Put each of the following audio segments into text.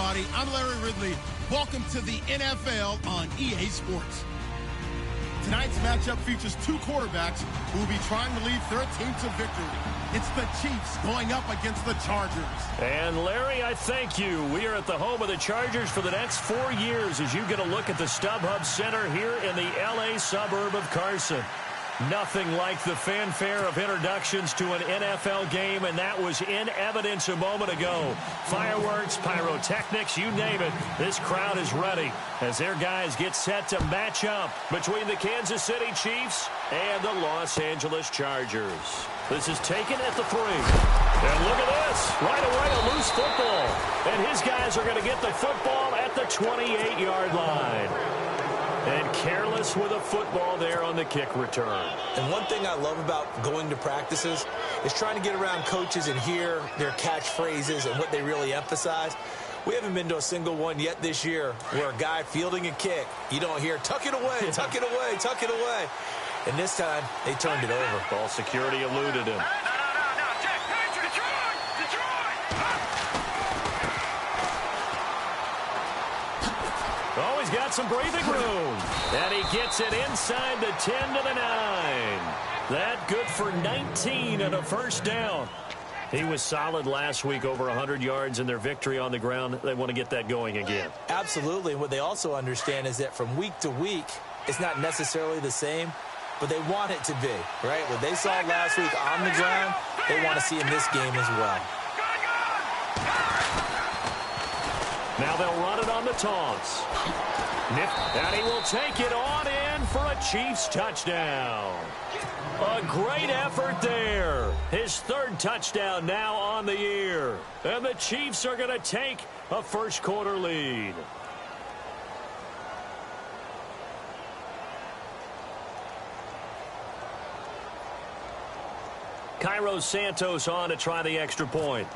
everybody. I'm Larry Ridley. Welcome to the NFL on EA Sports. Tonight's matchup features two quarterbacks who will be trying to lead their team to victory. It's the Chiefs going up against the Chargers. And Larry, I thank you. We are at the home of the Chargers for the next 4 years as you get a look at the StubHub Center here in the L.A. suburb of Carson. Nothing like the fanfare of introductions to an NFL game, and that was in evidence a moment ago. Fireworks, pyrotechnics, you name it. This crowd is ready as their guys get set to match up between the Kansas City Chiefs and the Los Angeles Chargers. This is taken at the 3. And look at this. Right away, a loose football. And his guys are going to get the football at the 28-yard line. And careless with a football there on the kick return. And one thing I love about going to practices is trying to get around coaches and hear their catchphrases and what they really emphasize. We haven't been to a single one yet this year where a guy fielding a kick, you don't hear, tuck it away, tuck it away, tuck it away. And this time, they turned it over. Ball security eluded him. Oh, he's got some breathing room. And he gets it inside the 10 to the 9. That good for 19 and a first down. He was solid last week, over 100 yards in their victory on the ground. They want to get that going again. Absolutely. And what they also understand is that from week to week, it's not necessarily the same, but they want it to be, right? What they saw last week on the ground, they want to see in this game as well. Now they'll run it on the toss. And he will take it on in for a Chiefs touchdown. A great effort there. His third touchdown now on the year. And the Chiefs are going to take a first quarter lead. Cairo Santos on to try the extra point.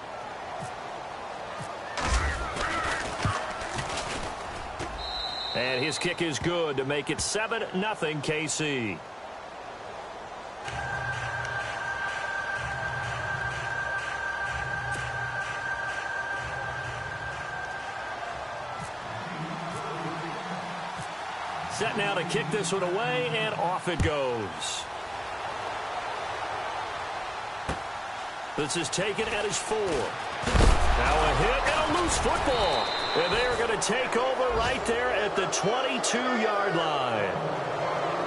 And his kick is good to make it 7-0 KC. Set now to kick this one away, and off it goes. This is taken at his 4. Now a hit and a loose football. And they are going to take over right there at the 22-yard line.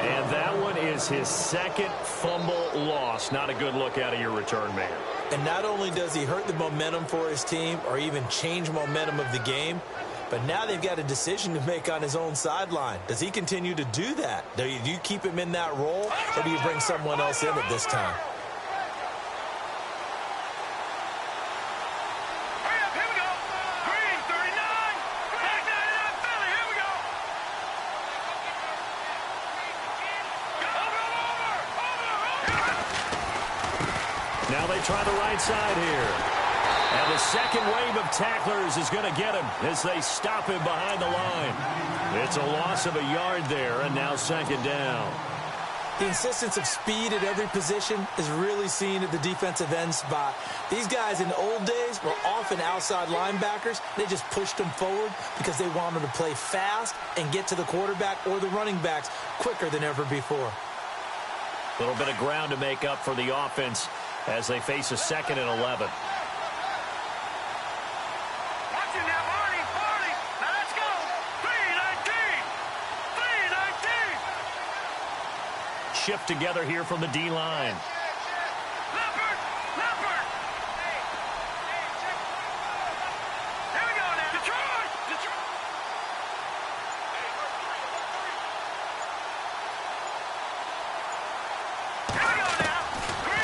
And that one is his second fumble loss. Not a good look out of your return man. And not only does he hurt the momentum for his team or even change momentum of the game, but now they've got a decision to make on his own sideline. Does he continue to do that? Do you keep him in that role, or do you bring someone else in at this time? Now they try the right side here. And the second wave of tacklers is going to get him as they stop him behind the line. It's a loss of a yard there, and now second down. The insistence of speed at every position is really seen at the defensive end spot. These guys in the old days were often outside linebackers. They just pushed them forward because they wanted to play fast and get to the quarterback or the running backs quicker than ever before. A little bit of ground to make up for the offense as they face a 2nd and 11. Shift together here from the D-line.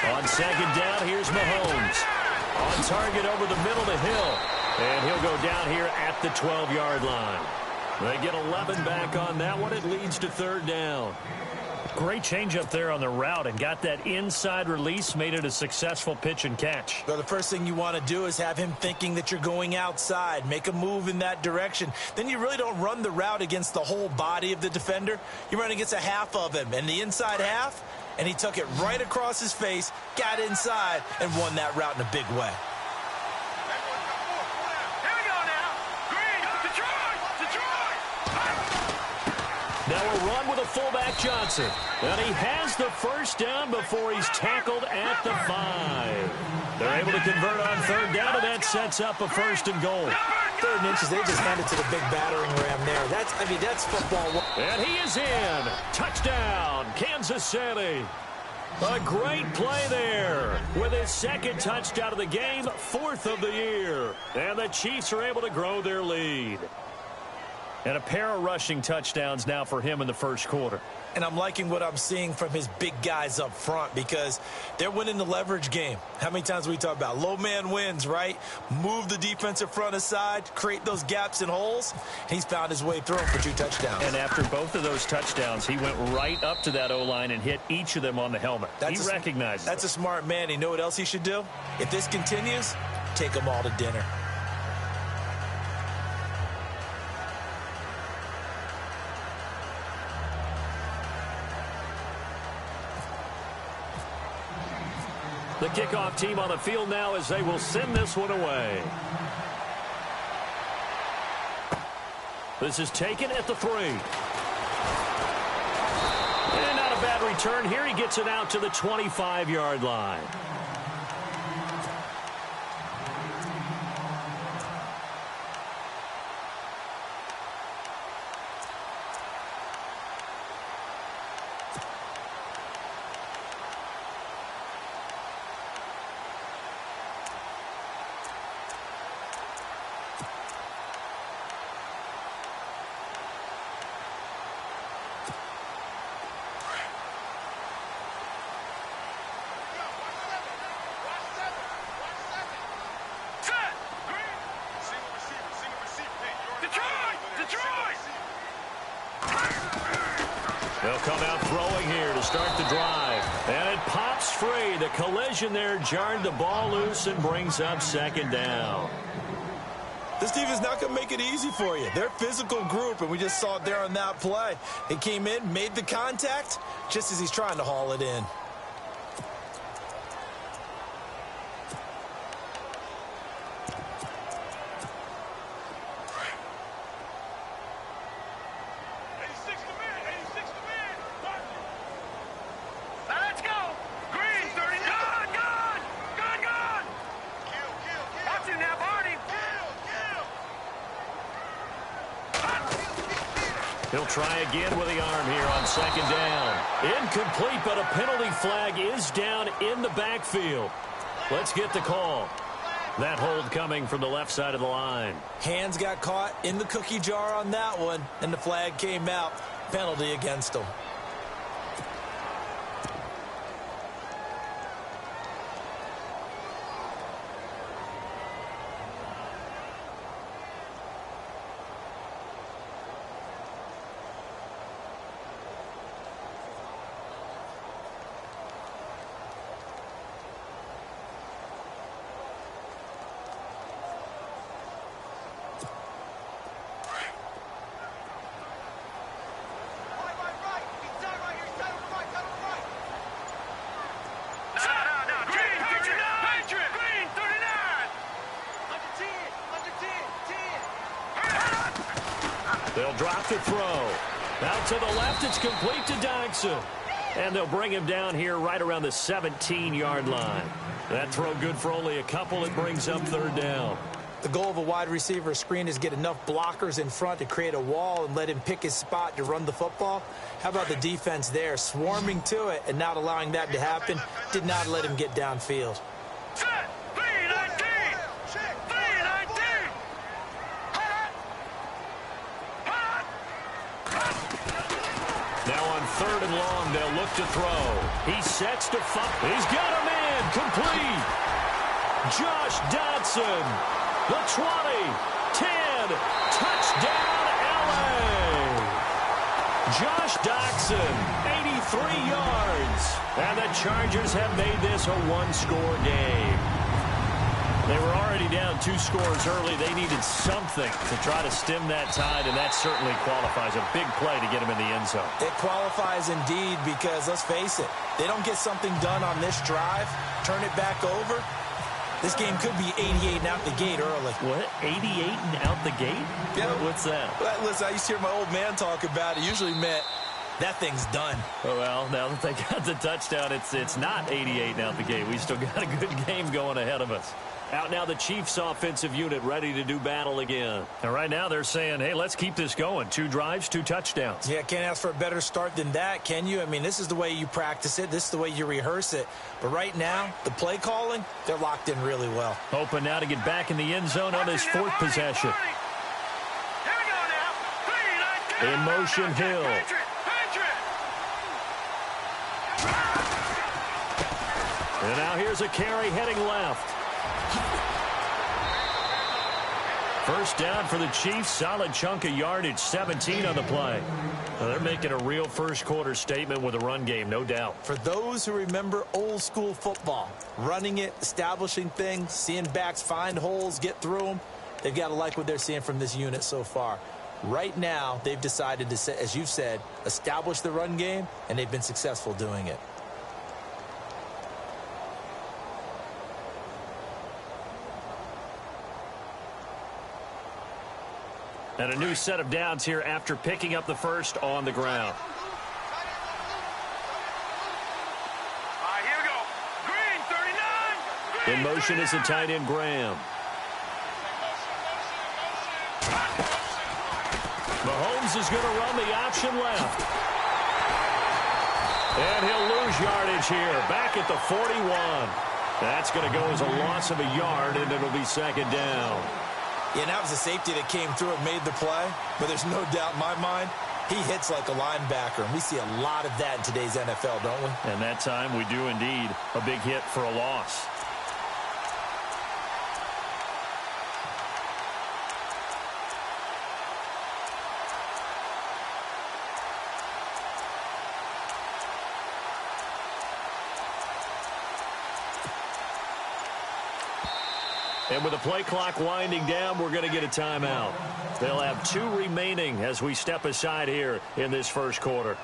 On second down, here's Mahomes. On target over the middle to Hill. And he'll go down here at the 12-yard line. They get 11 back on that one. It leads to third down. Great change up there on the route and got that inside release, made it a successful pitch and catch. Well, the first thing you want to do is have him thinking that you're going outside, make a move in that direction. Then you really don't run the route against the whole body of the defender. You run against a half of him, and the inside half, and he took it right across his face, got inside, and won that route in a big way. Here we go now. Green. Now a run with a fullback Johnson. And he has the first down before he's tackled at the 5. They're able to convert on third down, and that sets up a 1st and goal. 3rd and inches, they just handed to the big battering ram there. That's football. And he is in. Touchdown, Kansas City. A great play there with his 2nd touchdown of the game, 4th of the year. And the Chiefs are able to grow their lead. And a pair of rushing touchdowns now for him in the 1st quarter. And I'm liking what I'm seeing from his big guys up front because they're winning the leverage game. How many times we talk about low man wins, right? Move the defensive front aside, create those gaps and holes. He's found his way through them for 2 touchdowns. And after both of those touchdowns, he went right up to that O-line and hit each of them on the helmet. He recognizes That's a smart man. You know what else he should do? If this continues, take them all to dinner. The kickoff team on the field now as they will send this one away. This is taken at the 3. And not a bad return here. He gets it out to the 25-yard line. They'll come out throwing here to start the drive. And it pops free. The collision there jarred the ball loose and brings up 2nd down. This defense not going to make it easy for you. They're a physical group, and we just saw it there on that play. He came in, made the contact, just as he's trying to haul it in. He'll try again with the arm here on 2nd down. Incomplete, but a penalty flag is down in the backfield. Let's get the call. That hold coming from the left side of the line. Hands got caught in the cookie jar on that one, and the flag came out. Penalty against him. They'll drop the throw. Out to the left, it's complete to Dodson. And they'll bring him down here right around the 17-yard line. That throw good for only a couple. It brings up 3rd down. The goal of a wide receiver screen is get enough blockers in front to create a wall and let him pick his spot to run the football. How about the defense there, swarming to it and not allowing that to happen? Did not let him get downfield. Now on 3rd and long, they'll look to throw. He sets to fire. He's got a man complete. Josh Dodson, the 20, 10, touchdown LA. Josh Dodson, 83 yards. And the Chargers have made this a one-score game. They were already down 2 scores early. They needed something to try to stem that tide, and that certainly qualifies. A big play to get him in the end zone. It qualifies indeed because, let's face it, they don't get something done on this drive, turn it back over, This game could be 88 and out the gate early. What? 88 and out the gate? Yeah. What's that? Well, listen, I used to hear my old man talk about it. Usually meant that thing's done. Oh, well, now that they got the touchdown, it's not 88 and out the gate. We still got a good game going ahead of us. Out now the Chiefs offensive unit ready to do battle again. And right now they're saying, hey, let's keep this going. 2 drives, 2 touchdowns. Yeah, can't ask for a better start than that, can you? I mean, this is the way you practice it. This is the way you rehearse it. But right now, the play calling, they're locked in really well. Hoping now to get back in the end zone on his 4th possession. In motion, Hill. And now here's a carry heading left. First down for the Chiefs. Solid chunk of yardage, 17 on the play. Well, they're making a real first quarter statement with a run game, no doubt. For those who remember old school football, running it, establishing things, seeing backs find holes, get through them, they've got to like what they're seeing from this unit so far. Right now, they've decided to, as you've said, establish the run game, and they've been successful doing it. And a new set of downs here after picking up the first on the ground. Here we go. Green, 39. In motion is the tight end, Graham. Mahomes is going to run the option left. And he'll lose yardage here. Back at the 41. That's going to go as a loss of a yard, and it'll be second down. Yeah, and that was a safety that came through and made the play. But there's no doubt in my mind, he hits like a linebacker. And we see a lot of that in today's NFL, don't we? And that time we do indeed. A big hit for a loss. And with the play clock winding down, we're going to get a timeout. They'll have 2 remaining as we step aside here in this first quarter.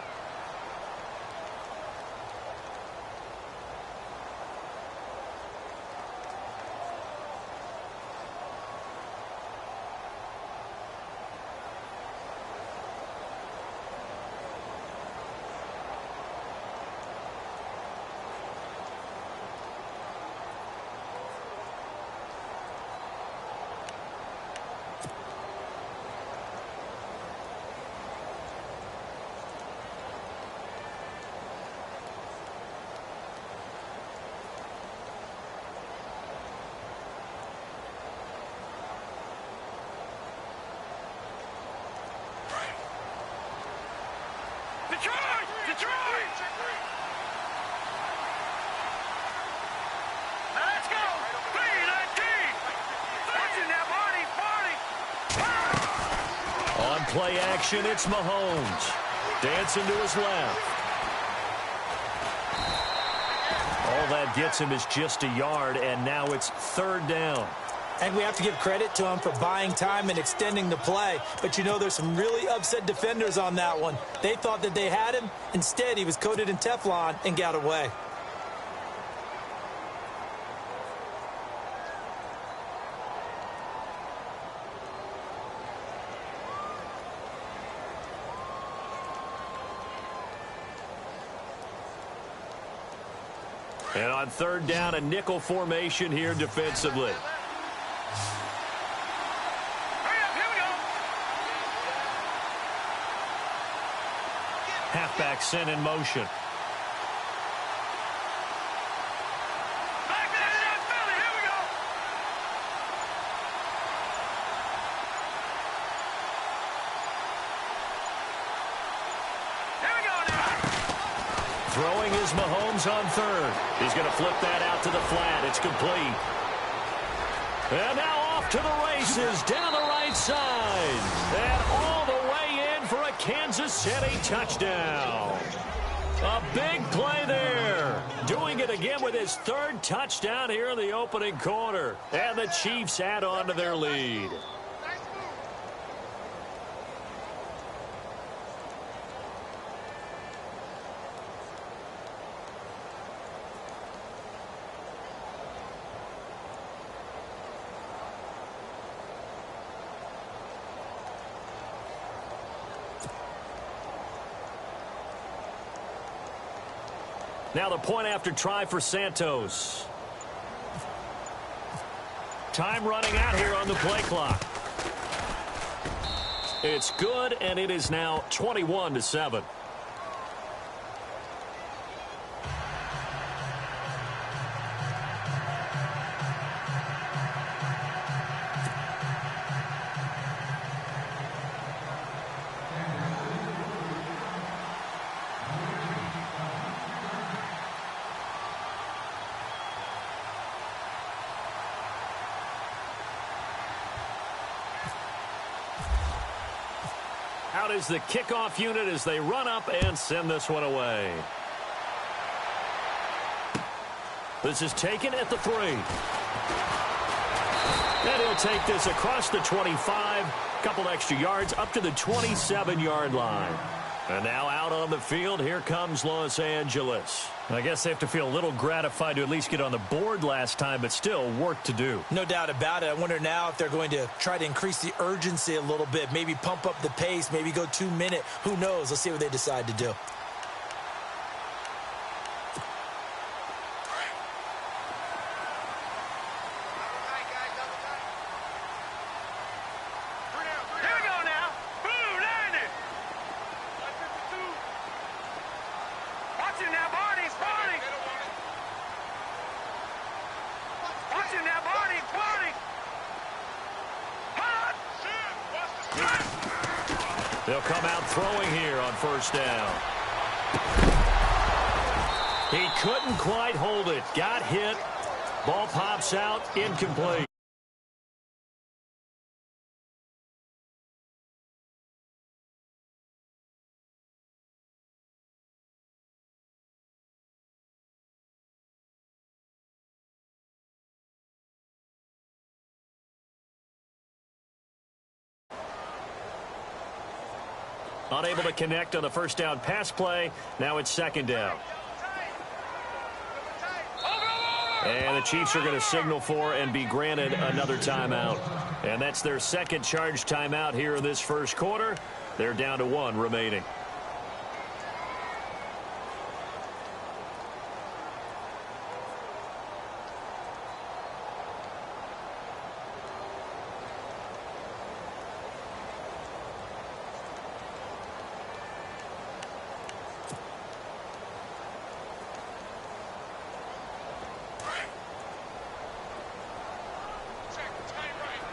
Detroit! Now let's go! 3-19! Watching that, Marty! On play action, it's Mahomes. Dancing to his left. All that gets him is just a yard, and now it's 3rd down. And we have to give credit to him for buying time and extending the play. But, you know, there's some really upset defenders on that one. They thought that they had him. Instead, he was coated in Teflon and got away. And on 3rd down, a nickel formation here defensively. Halfback sent in motion. Back there, Philly, here we go! Here we go now! Throwing is Mahomes on 3rd. He's going to flip that out to the flat. It's complete. And now off to the races down the right side. And all the way in for a Kansas City touchdown. A big play there. Doing it again with his 3rd touchdown here in the opening quarter. And the Chiefs add on to their lead. Now the point after try for Santos. Time running out here on the play clock. It's good, and it is now 21-7. Out is the kickoff unit as they run up and send this one away. This is taken at the 3. And he'll take this across the 25. Couple extra yards up to the 27-yard line. And now out on the field, here comes Los Angeles. I guess they have to feel a little gratified to at least get on the board last time, but still work to do. No doubt about it. I wonder now if they're going to try to increase the urgency a little bit, maybe pump up the pace, maybe go 2-minute. Who knows? Let's see what they decide to do. They'll come out throwing here on first down. He couldn't quite hold it. Got hit. Ball pops out. Incomplete. Unable to connect on the first down pass play. Now it's second down. And the Chiefs are going to signal for and be granted another timeout. And that's their second charge timeout here in this first quarter. They're down to 1 remaining.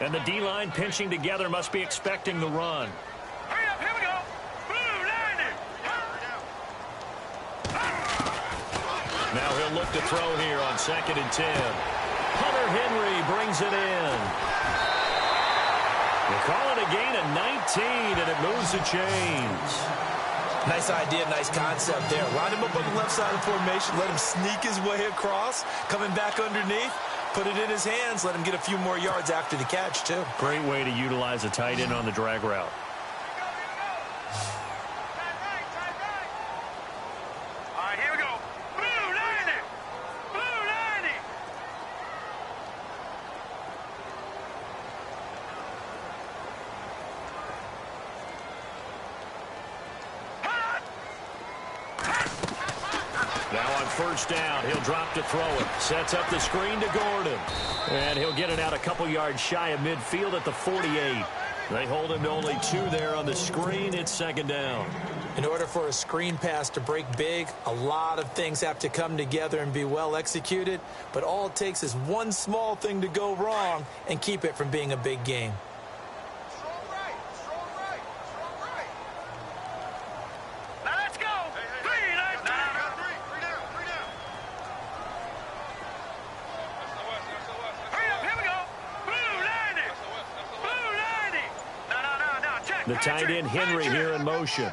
And the D-line pinching together must be expecting the run. Hurry up, here we go. Blue, 90. Now he'll look to throw here on 2nd and 10. Hunter Henry brings it in. They call it a gain of 19, and it moves the chains. Nice idea, nice concept there. Line him up on the left side of formation, let him sneak his way across, coming back underneath. Put it in his hands. Let him get a few more yards after the catch, too. Great way to utilize a tight end on the drag route. All right, here we go. Blue, 90. Blue, 90. Now on first down, he'll drop to throw it. Sets up the screen to Gordon. And he'll get it out a couple yards shy of midfield at the 48. They hold him to only 2 there on the screen. It's second down. In order for a screen pass to break big, a lot of things have to come together and be well executed. But all it takes is one small thing to go wrong and keep it from being a big game. Now let's go. 3, 90. Hurry up, here we go. Blue, 90. Blue, 90. No, check. The tight end Henry here in motion.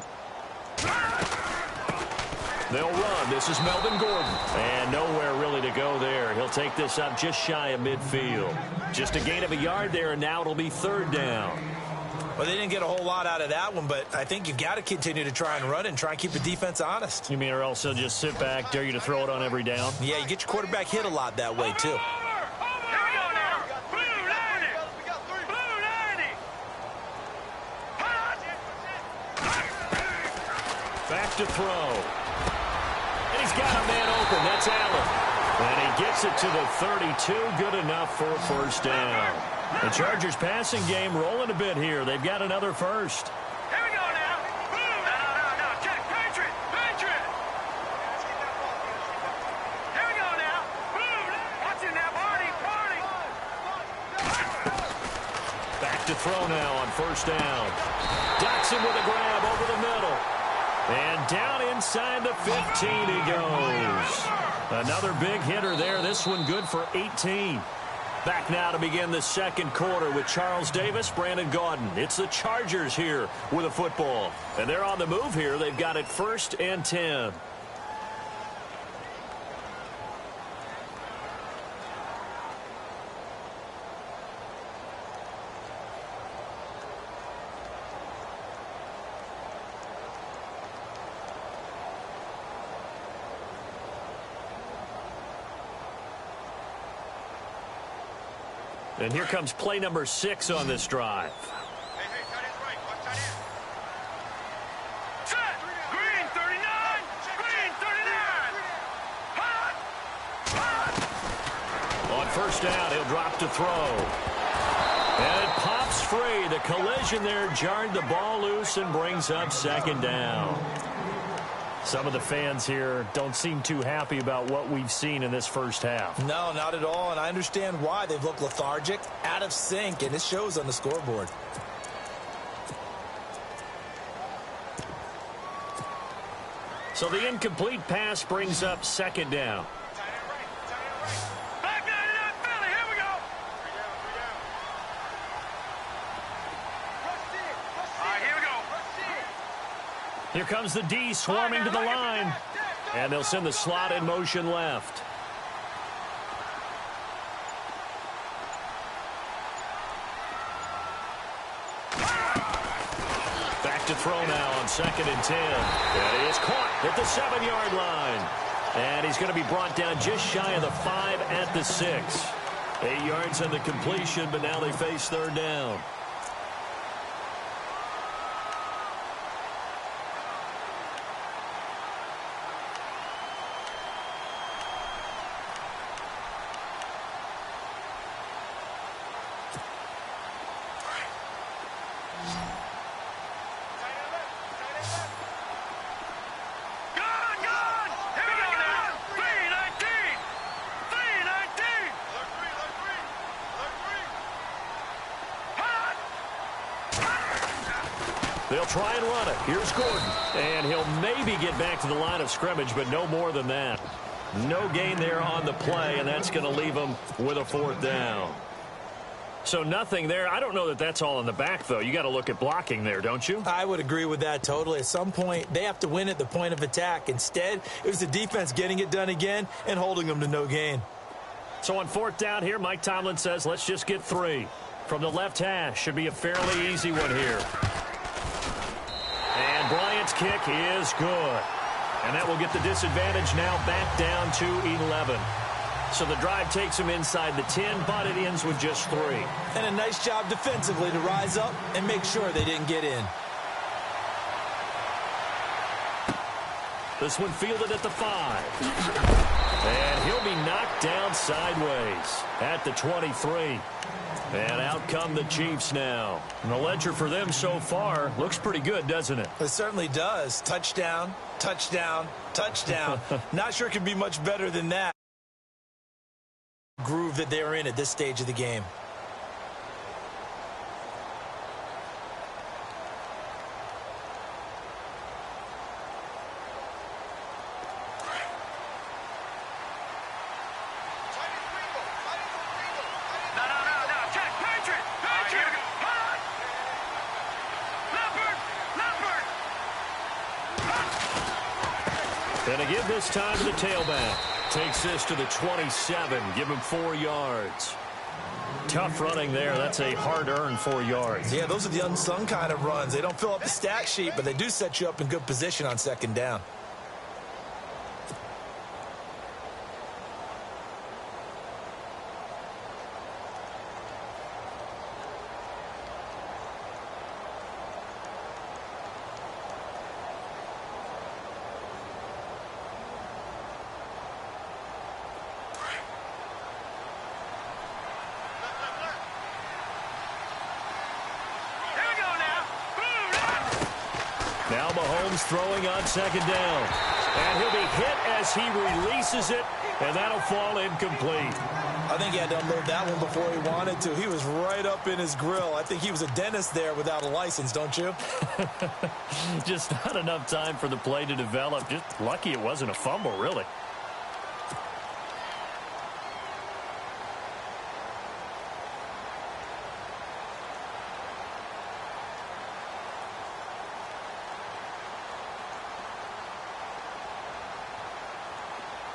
They'll run. This is Melvin Gordon. And nowhere really to go there. He'll take this up just shy of midfield. Just a gain of a yard there, and now it'll be third down. Well, they didn't get a whole lot out of that one, but I think you've got to continue to try and run and try and keep the defense honest. You mean or else they'll just sit back, dare you to throw it on every down? Yeah, you get your quarterback hit a lot that way, too. Here we go now. Blue, 90. Blue, 90. Back to throw. And he's got a man open. That's Allen. And he gets it to the 32. Good enough for a first down. The Chargers passing game rolling a bit here. They've got another first. Here we go now. No. Check. Patriot. Here we go now. Watch it now, Barney. Back to throw now on first down. Dotson with a grab over the middle. And down inside the 15 he goes. Another big hitter there. This one good for 18. Back now to begin the second quarter with Charles Davis, Brandon Gaudin. It's the Chargers here with a football. And they're on the move here. They've got it 1st and 10. And here comes play number 6 on this drive. Hey, tight end right. Watch tight end. Set. Green 39. Green 39. On first down, he'll drop to throw. And it pops free. The collision there jarred the ball loose and brings up second down. Some of the fans here don't seem too happy about what we've seen in this first half. No, not at all, and I understand why. They've looked lethargic, out of sync, and it shows on the scoreboard. So the incomplete pass brings up second down. Back 99 Philly. Here we go. All right, here we go. Here comes the D swarming to the line. And they'll send the slot in motion left. Back to throw now on 2nd and 10. And he is caught at the 7-yard line. And he's going to be brought down just shy of the 5 at the 6. 8 yards on the completion, but now they face third down. They'll try and run it. Here's Gordon. And he'll maybe get back to the line of scrimmage, but no more than that. No gain there on the play, and that's going to leave them with a 4th down. So nothing there. I don't know that that's all in the back, though. You got to look at blocking there, don't you? I would agree with that totally. At some point, they have to win at the point of attack. Instead, it was the defense getting it done again and holding them to no gain. So on 4th down here, Mike Tomlin says, let's just get 3. From the left hash, should be a fairly easy one here. And Bryant's kick is good. And that will get the disadvantage now back down to 11. So the drive takes him inside the 10, but it ends with just 3. And a nice job defensively to rise up and make sure they didn't get in. This one fielded at the 5. And he'll be knocked down sideways at the 23. And out come the Chiefs now. And the ledger for them so far looks pretty good, doesn't it? It certainly does. Touchdown, touchdown, touchdown. Not sure it could be much better than that groove that they're in at this stage of the game. And a give this time to the tailback. Takes this to the 27. Give him 4 yards. Tough running there. That's a hard-earned 4 yards. Yeah, those are the unsung kind of runs. They don't fill up the stat sheet, but they do set you up in good position on 2nd down. Mahomes throwing on second down. And he'll be hit as he releases it, and that'll fall incomplete. I think he had to unload that one before he wanted to. He was right up in his grill. I think he was a dentist there without a license, don't you? Just not enough time for the play to develop. Just lucky it wasn't a fumble, really.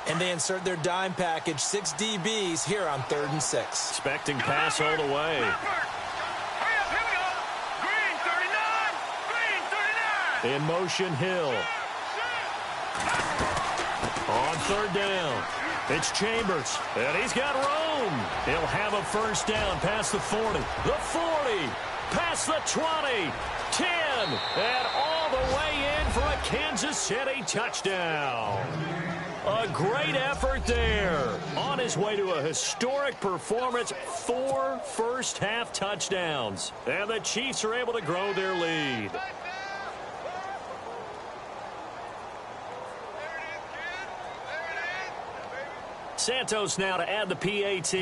And they insert their dime package, 6 DBs here on 3rd and 6. Expecting pass all the way. Hurry up, here we go. Green 39. Green 39. In motion, Hill. On 3rd down. It's Chambers, and he's got room. He'll have a first down past the 40. The 40. Past the 20. 10. And all the way in for a Kansas City touchdown. A great effort there. On his way to a historic performance, 4 first-half touchdowns. And the Chiefs are able to grow their lead. Santos now to add the PAT.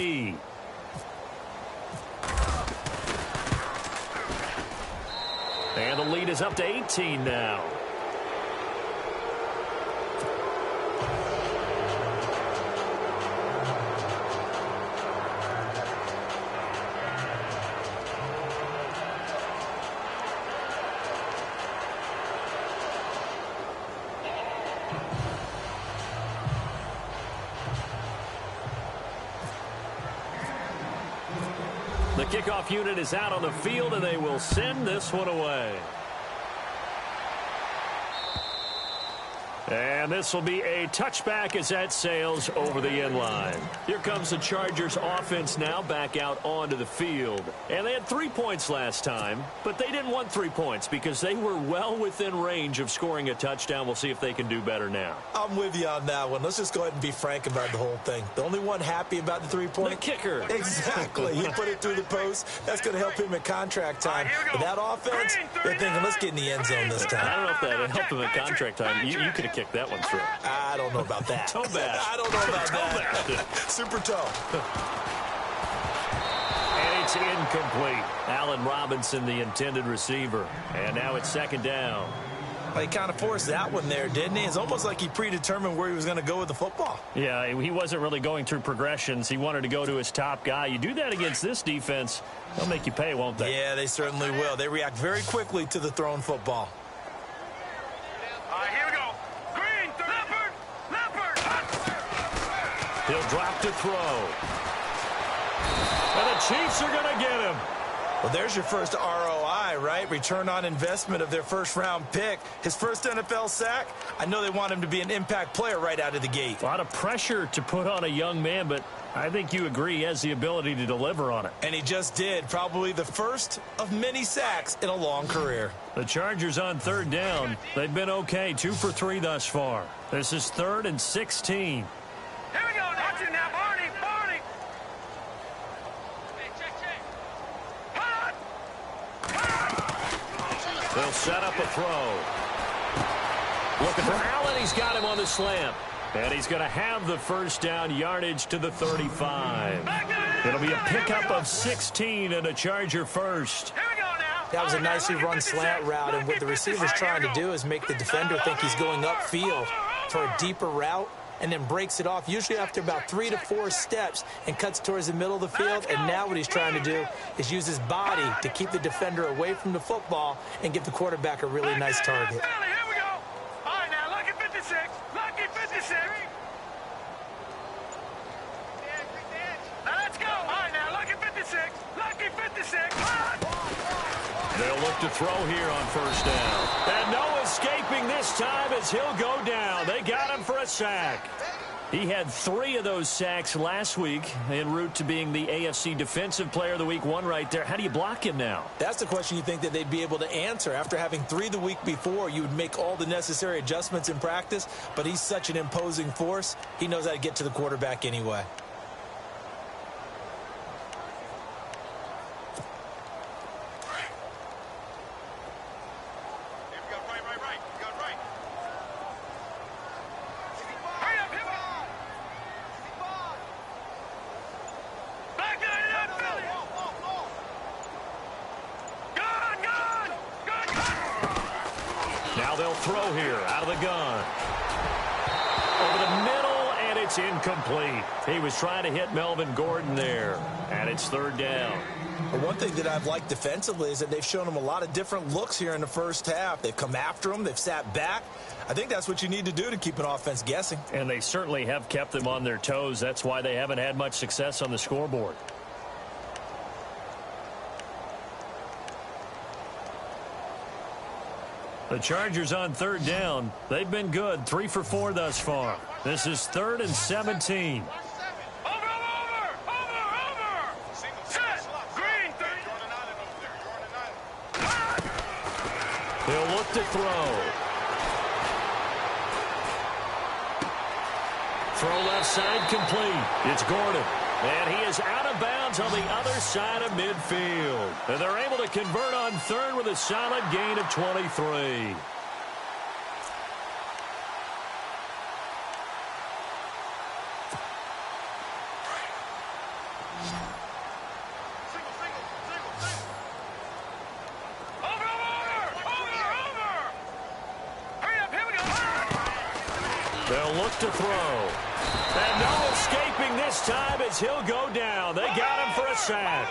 And the lead is up to 18 now. The kickoff unit is out on the field, and they will send this one away. And this will be a touchback as that sails over the end line. Here comes the Chargers offense now back out onto the field. And they had 3 points last time, but they didn't want 3 points because they were well within range of scoring a touchdown. We'll see if they can do better now. I'm with you on that one. Let's just go ahead and be frank about the whole thing. The only one happy about the 3-point? The kicker. Exactly. He put it through the post. That's going to help him at contract time. But that offense, they're thinking, let's get in the end zone this time. I don't know if that helped him at contract time. You could have kicked that one through. I don't know about that. Toe bash. I don't know about that. Super toe. And it's incomplete. Allen Robinson, the intended receiver. And now it's 2nd down. Well, he kind of forced that one there, didn't he? It's almost like he predetermined where he was going to go with the football. Yeah, he wasn't really going through progressions. He wanted to go to his top guy. You do that against this defense, they'll make you pay, won't they? Yeah, they certainly will. They react very quickly to the thrown football. All right, here we go. Green, Leopard. He'll drop to throw. And the Chiefs are going to get him. Well, there's your first ROI, right? Return on investment of their first-round pick. His first NFL sack. I know they want him to be an impact player right out of the gate. A lot of pressure to put on a young man, but I think you agree he has the ability to deliver on it. And he just did. Probably the first of many sacks in a long career. The Chargers on 3rd down. They've been okay, 2 for 3 thus far. This is 3rd and 16. Here we go. Watch it now, Barney. They'll set up a throw. Looking for Allen. He's got him on the slant. And he's going to have the first down yardage to the 35. It'll be a pickup of 16 and a Charger first. Here we go now. That was a nicely run slant route, and what the receiver's trying to do is make the defender think he's going upfield for a deeper route, and then breaks it off, usually after about 3 to 4 steps, and cuts towards the middle of the field. And now what he's trying to do is use his body to keep the defender away from the football and give the quarterback a really nice target. Here we go. All right, now, lucky 56. Lucky 56. Now, let's go. All right, now, lucky 56. Lucky 56. They'll look to throw here on first down. And no escaping this time as he'll go down. They got him for a sack. He had 3 of those sacks last week en route to being the AFC Defensive Player of the Week. 1 right there. How do you block him now? That's the question you think that they'd be able to answer. After having 3 the week before, you would make all the necessary adjustments in practice, but he's such an imposing force, he knows how to get to the quarterback anyway. throw here out of the gun. Over the middle, and it's incomplete. He was trying to hit Melvin Gordon there, and it's third down. Well, one thing that I've liked defensively is that they've shown him a lot of different looks here in the first half. They've come after him. They've sat back. I think that's what you need to do to keep an offense guessing. And they certainly have kept them on their toes. That's why they haven't had much success on the scoreboard. The Chargers on third down. They've been good, 3 for 4 thus far. This is 3rd and 17. He'll look to throw. Throw left side complete. It's Gordon. And he is out of bounds on the other side of midfield. And they're able to convert on third with a solid gain of 23. They'll look to throw. And no escaping this time as he'll go down. They got him for a sack.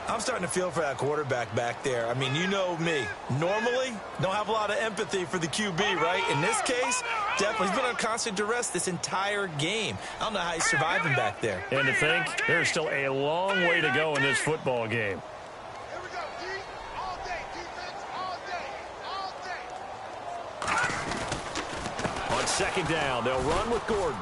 I'm starting to feel for that quarterback back there. I mean, you know me. Normally, don't have a lot of empathy for the QB, right? In this case, definitely. He's been on constant duress this entire game. I don't know how he's surviving back there. And to think, there's still a long way to go in this football game. On second down, they'll run with Gordon.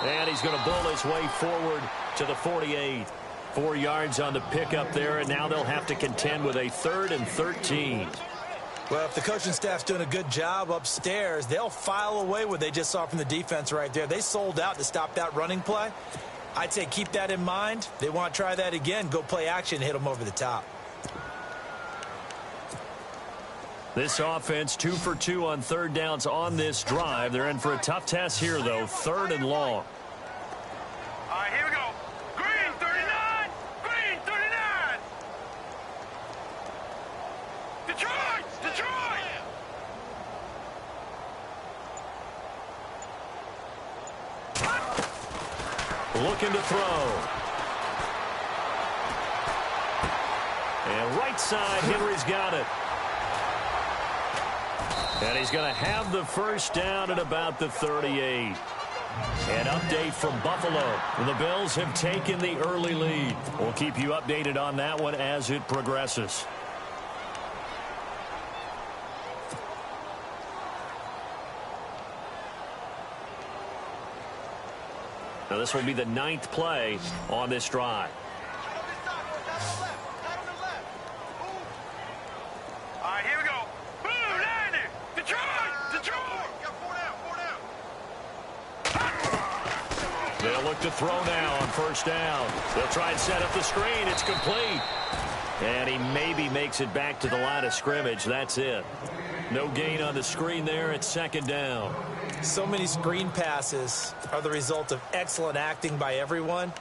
And he's going to bull his way forward to the 48. 4 yards on the pickup there, and now they'll have to contend with a 3rd and 13. Well, if the coaching staff's doing a good job upstairs, they'll file away what they just saw from the defense right there. They sold out to stop that running play. I'd say keep that in mind. They want to try that again, go play action, hit them over the top. This offense 2 for 2 on third downs on this drive. They're in for a tough test here, though, 3rd and long. All right, here we go. Green 39. Green 39. Detroit. Detroit. Looking to throw. And right side, Henry's got it. And he's going to have the first down at about the 38. An update from Buffalo. The Bills have taken the early lead. We'll keep you updated on that one as it progresses. Now this will be the 9th play on this drive. All right, here we go. Blue 90. Detroit. Detroit. They'll look to throw now on first down. They'll try and set up the screen. It's complete. And he maybe makes it back to the line of scrimmage. That's it. No gain on the screen there at second down. So many screen passes are the result of excellent acting by everyone.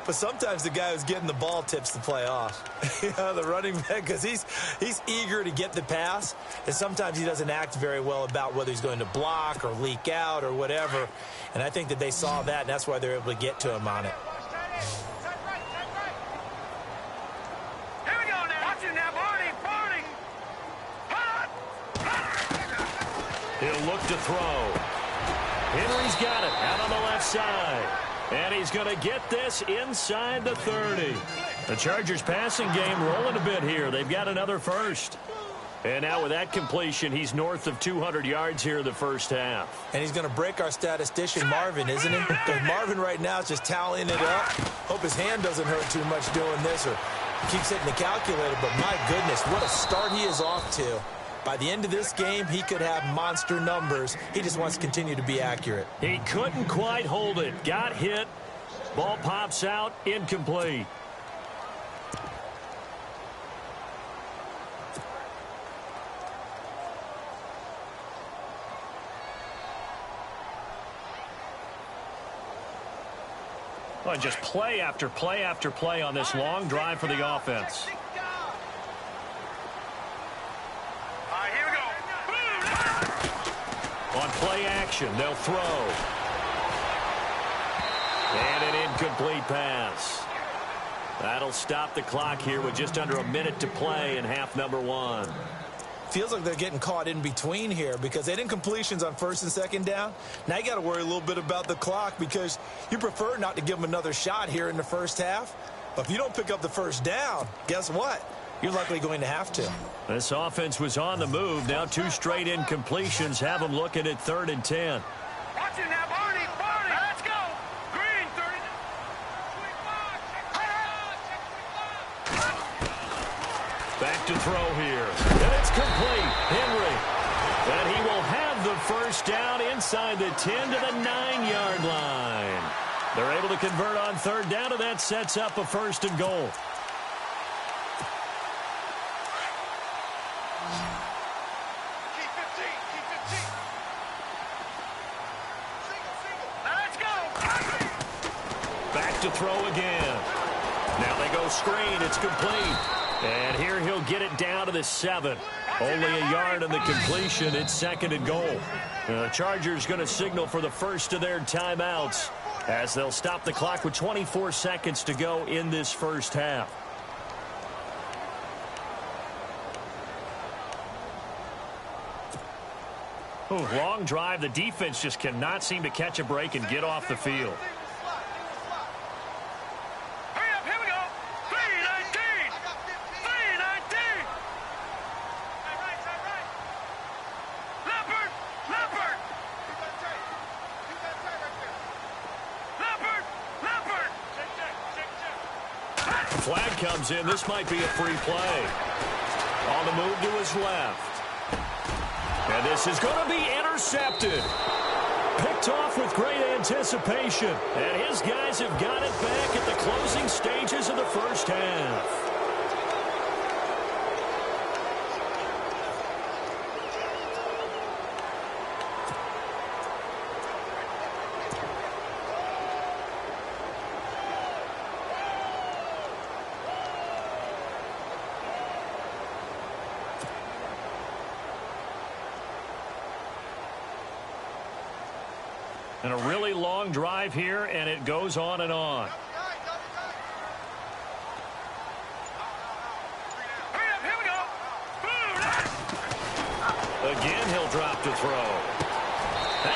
But sometimes the guy who's getting the ball tips the play off. You know, the running back, because he's eager to get the pass, and sometimes he doesn't act very well about whether he's going to block or leak out or whatever. And I think that they saw that, and that's why they're able to get to him on it. Here we go now. Watch it now, Barney. He'll look to throw. Henry's got it out on the left side. And he's going to get this inside the 30. The Chargers passing game rolling a bit here. They've got another first. And now with that completion, he's north of 200 yards here in the first half. And he's going to break our statistician, Marvin, isn't he? Because Marvin right now is just tallying it up. Hope his hand doesn't hurt too much doing this or keeps hitting the calculator. But my goodness, what a start he is off to. By the end of this game, he could have monster numbers. He just wants to continue to be accurate. He couldn't quite hold it. Got hit. Ball pops out. Incomplete. Oh, and just play after play after play on this long drive for the offense. action. They'll throw. And an incomplete pass. That'll stop the clock here with just under a minute to play in half number one. Feels like they're getting caught in between here because they didn't completions on first and second down. Now you got to worry a little bit about the clock because you prefer not to give them another shot here in the first half. But if you don't pick up the first down, guess what? You're likely going to have to. This offense was on the move. Now 2 straight incompletions have them looking at 3rd and 10. Watch it now, Barney. Let's go. Green, 30. Back to throw here. And it's complete. Henry. And he will have the first down inside the 10 to the 9-yard line. They're able to convert on 3rd down, and that sets up a 1st and goal. Keep 15. Let's go. Back to throw again. Now they go screen. It's complete. And here he'll get it down to the 7. Only a yard on the completion. It's 2nd and goal. The Chargers going to signal for the first of their timeouts as they'll stop the clock with 24 seconds to go in this first half. Ooh, long drive. The defense just cannot seem to catch a break and get off the field. Hurry up, here we go. 3:19. 3:19. Right. Leopard. Check. Flag comes in. This might be a free play. On the move to his left. And this is going to be intercepted. Picked off with great anticipation. And his guys have got it back at the closing stages of the first half. And a really long drive here, and it goes on and on. Hurry up, here we go. Again, he'll drop to throw.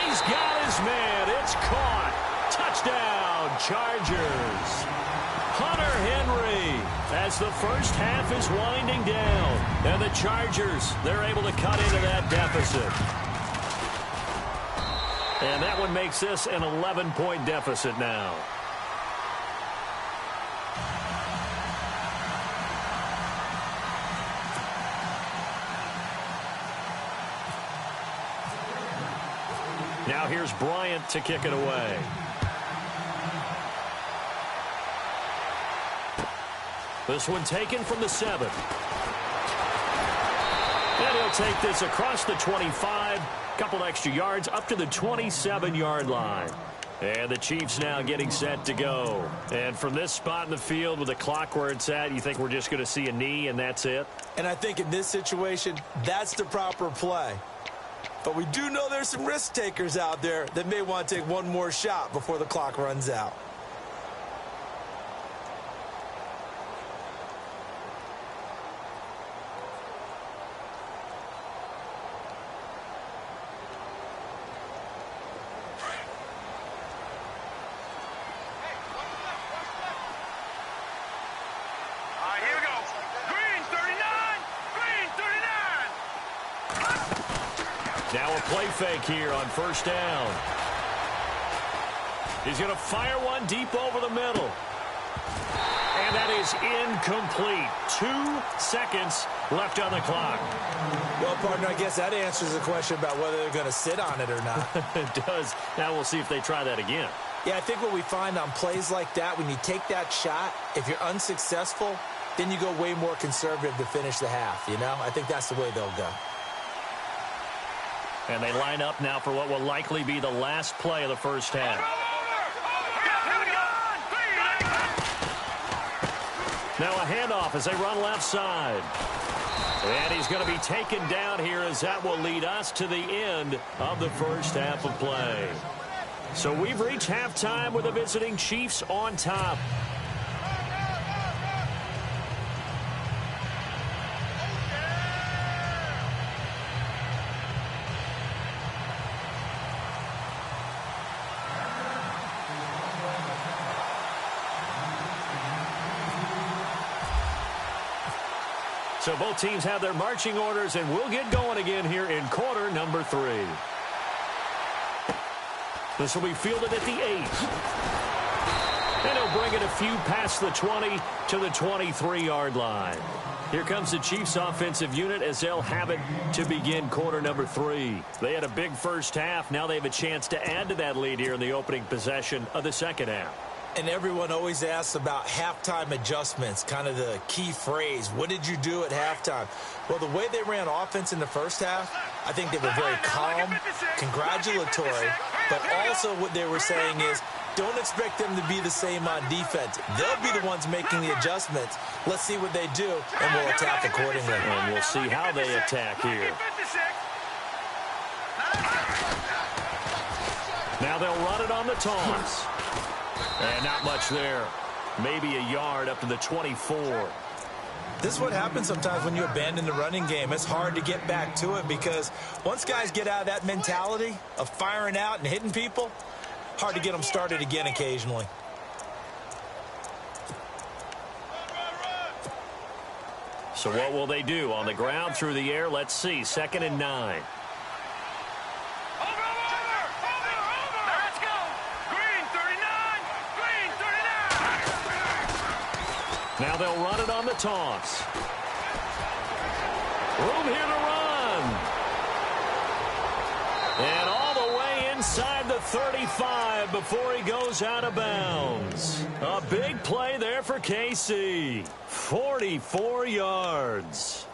He's got his man. It's caught. Touchdown, Chargers. Hunter Henry as the first half is winding down. And the Chargers, they're able to cut into that deficit. And that one makes this an 11-point deficit now. Now here's Bryant to kick it away. This one taken from the 7. And he'll take this across the 25. Couple extra yards up to the 27-yard line. And the Chiefs now getting set to go. And from this spot in the field with the clock where it's at, you think we're just going to see a knee and that's it? And I think in this situation, that's the proper play. But we do know there's some risk takers out there that may want to take one more shot before the clock runs out. Now a play fake here on first down. He's going to fire one deep over the middle. And that is incomplete. 2 seconds left on the clock. Well, partner, I guess that answers the question about whether they're going to sit on it or not. It does. Now we'll see if they try that again. Yeah, I think what we find on plays like that, when you take that shot, if you're unsuccessful, then you go way more conservative to finish the half, you know? I think that's the way they'll go. And they line up now for what will likely be the last play of the first half. Now a handoff as they run left side. And he's going to be taken down here as that will lead us to the end of the first half of play. So we've reached halftime with the visiting Chiefs on top. So both teams have their marching orders, and we'll get going again here in quarter number 3. This will be fielded at the 8. And he'll bring it a few past the 20 to the 23-yard line. Here comes the Chiefs offensive unit as they'll have it to begin quarter number 3. They had a big first half. Now they have a chance to add to that lead here in the opening possession of the second half. And everyone always asks about halftime adjustments, kind of the key phrase. What did you do at halftime? Well, the way they ran offense in the first half, I think they were very calm, congratulatory, but also what they were saying is don't expect them to be the same on defense. They'll be the ones making the adjustments. Let's see what they do, and we'll attack accordingly. And we'll see how they attack here. Now they'll run it on the toss. And not much there. Maybe a yard up to the 24. This is what happens sometimes when you abandon the running game. It's hard to get back to it because once guys get out of that mentality of firing out and hitting people, hard to get them started again occasionally. So what will they do? On the ground, through the air, let's see. 2nd and 9. Now they'll run it on the toss. Room here to run. And all the way inside the 35 before he goes out of bounds. A big play there for KC. 44 yards.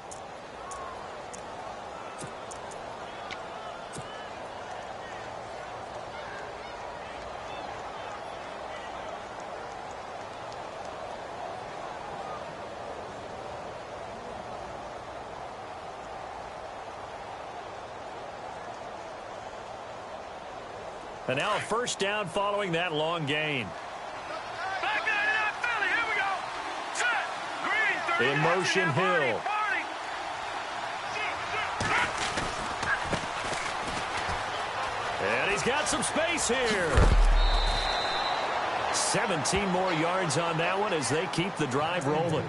And now a first down following that long gain. In motion, Hill. And he's got some space here. 17 more yards on that one as they keep the drive rolling.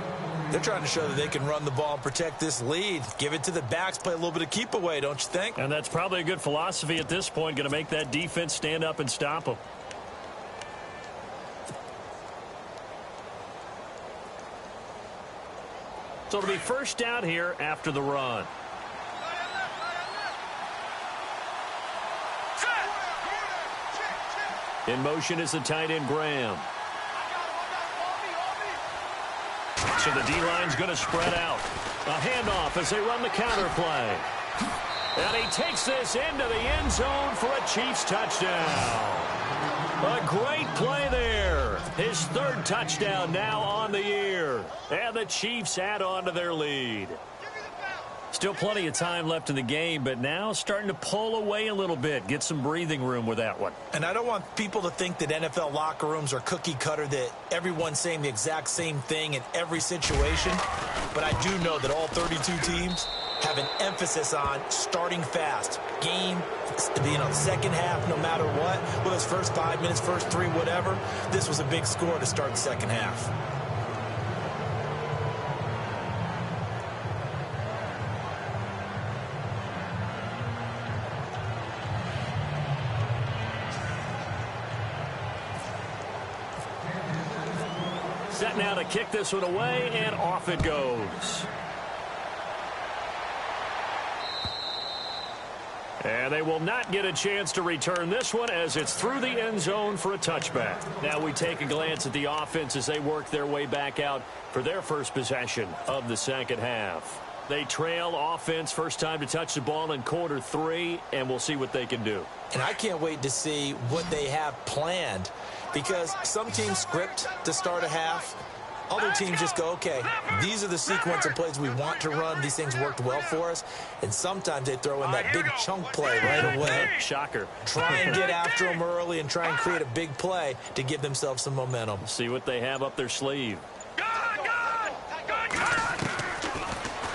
They're trying to show that they can run the ball and protect this lead. Give it to the backs, play a little bit of keep away, don't you think? And that's probably a good philosophy at this point, going to make that defense stand up and stop them. So it'll be first down here after the run. In motion is the tight end, Graham. So the D-line's going to spread out. A handoff as they run the counter play. And he takes this into the end zone for a Chiefs touchdown. A great play there. His 3rd touchdown now on the year. And the Chiefs add on to their lead. Still plenty of time left in the game, but now starting to pull away a little bit. Get some breathing room with that one. And I don't want people to think that NFL locker rooms are cookie cutter, that everyone's saying the exact same thing in every situation. But I do know that all 32 teams have an emphasis on starting fast. Game, the second half, no matter what. Whether it's first 5 minutes, first 3, whatever. This was a big score to start the second half. Set now to kick this one away, and off it goes. And they will not get a chance to return this one as it's through the end zone for a touchback. Now we take a glance at the offense as they work their way back out for their first possession of the second half. They trail offense, first time to touch the ball in quarter 3, and we'll see what they can do. And I can't wait to see what they have planned, because some teams script to start a half, Other teams just go, okay, these are the sequence of plays we want to run. These things worked well for us. And sometimes they throw in that big chunk play right away. Shocker. Try and get after them early and try and create a big play to give themselves some momentum. See what they have up their sleeve.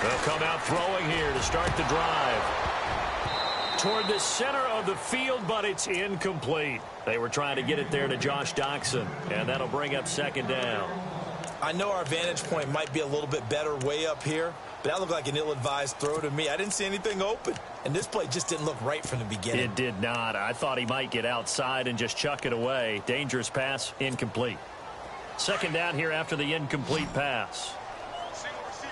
They'll come out throwing here to start the drive. Toward the center of the field, but it's incomplete. They were trying to get it there to Josh Doxson, and that'll bring up second down. I know our vantage point might be a little bit better way up here, but that looked like an ill-advised throw to me. I didn't see anything open, and this play just didn't look right from the beginning. It did not. I thought he might get outside and just chuck it away. Dangerous pass, incomplete. Second down here after the incomplete pass. Single receiver.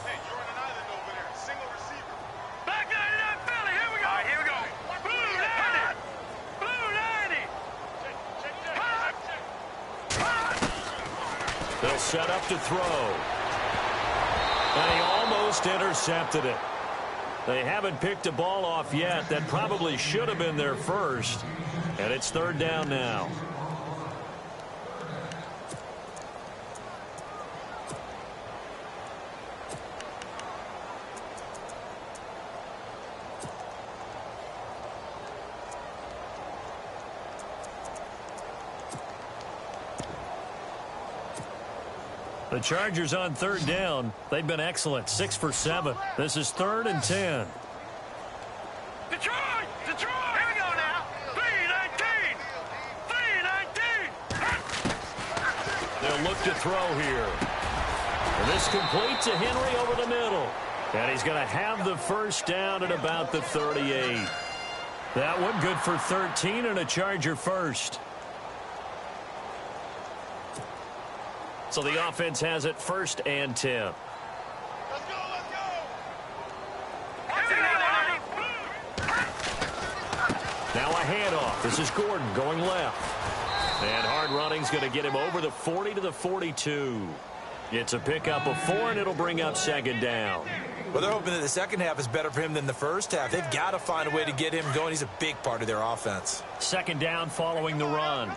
Hey, you're on an island over there. Single receiver. Back to that Philly. Here we go. All right, here we go. Blue 90. Blue 90. They'll set up to throw. And he almost intercepted it. They haven't picked a ball off yet. That probably should have been their first. And it's third down now. The Chargers on third down. They've been excellent. 6 for 7. This is 3rd and 10. Detroit! Here we go now. 319. 319. They'll look to throw here. And this complete to Henry over the middle. And he's going to have the first down at about the 38. That one good for 13 and a Charger first. So the offense has it 1st and 10. Let's go. Now a handoff. This is Gordon going left. And hard running's going to get him over the 40 to the 42. It's a pickup of 4, and it'll bring up second down. Well, they're hoping that the second half is better for him than the first half. They've got to find a way to get him going. He's a big part of their offense. Second down following the run.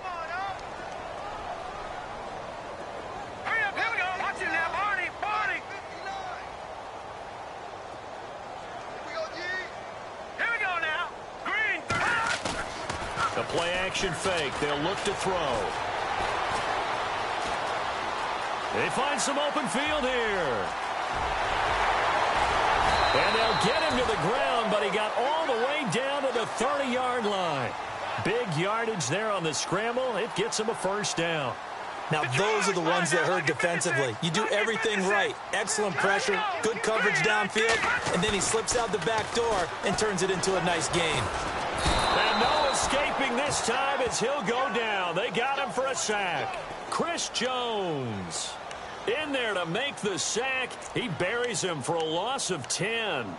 Hurry up, here we go. Watch it now, Barney. Here we go now. Green. A play action fake. They'll look to throw. They find some open field here. And they'll get him to the ground, but he got all the way down to the 30-yard line. Big yardage there on the scramble. It gets him a first down. Now, those are the ones that hurt defensively. You do everything right. Excellent pressure, good coverage downfield, and then he slips out the back door and turns it into a nice gain. And no escaping this time as he'll go down. They got him for a sack. Chris Jones in there to make the sack. He buries him for a loss of 10.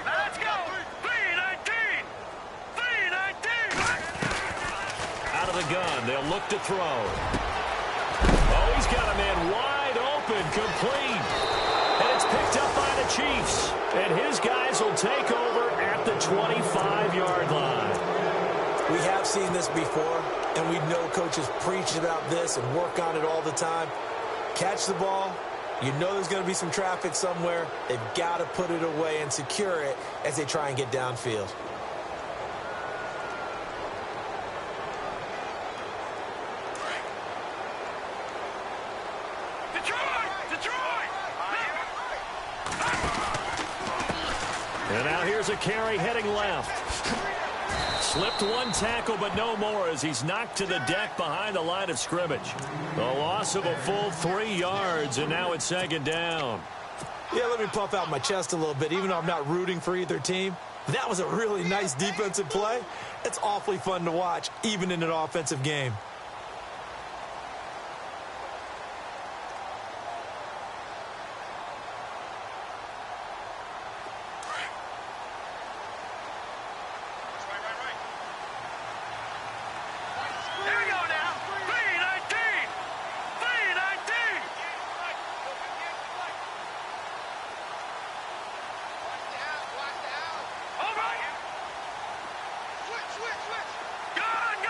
Let's go. 319. 319. Out of the gun. They'll look to throw. Oh, he's got a man wide open, complete. And it's picked up by the Chiefs. And his guys will take over at the 25-yard line. We have seen this before, and we know coaches preach about this and work on it all the time. Catch the ball. You know there's going to be some traffic somewhere. They've got to put it away and secure it as they try and get downfield. Detroit. And now here's a carry heading left. Slipped one tackle, but no more as he's knocked to the deck behind the line of scrimmage. The loss of a full 3 yards, and now it's second down. Yeah, let me puff out my chest a little bit, even though I'm not rooting for either team. That was a really nice defensive play. It's awfully fun to watch, even in an offensive game. Here we go now. 319. 319.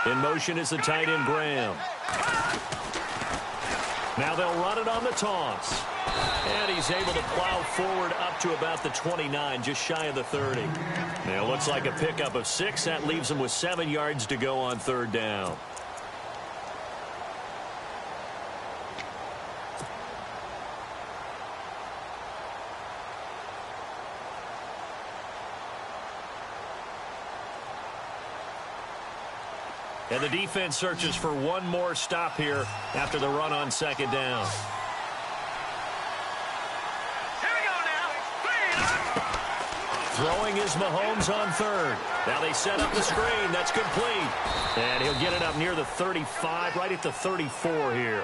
In motion is the tight end, Graham. Now they'll run it on the toss. And he's able to plow forward up to about the 29, just shy of the 30. Now it looks like a pickup of 6. That leaves him with 7 yards to go on third down. And the defense searches for one more stop here after the run on second down. Here we go now. Throwing is Mahomes on third. Now they set up the screen. That's complete. And he'll get it up near the 35, right at the 34 here.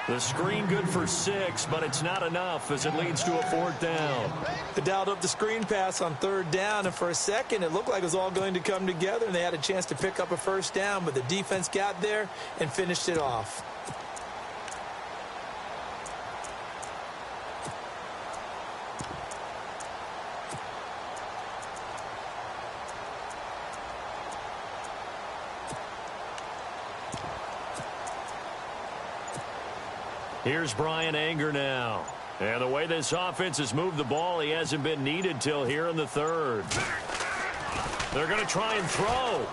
The screen good for 6, but it's not enough as it leads to a fourth down. They dialed up the screen pass on third down, and for a second it looked like it was all going to come together, and they had a chance to pick up a first down, but the defense got there and finished it off. Here's Brian Anger now. And the way this offense has moved the ball, he hasn't been needed till here in the third. They're going to try and throw.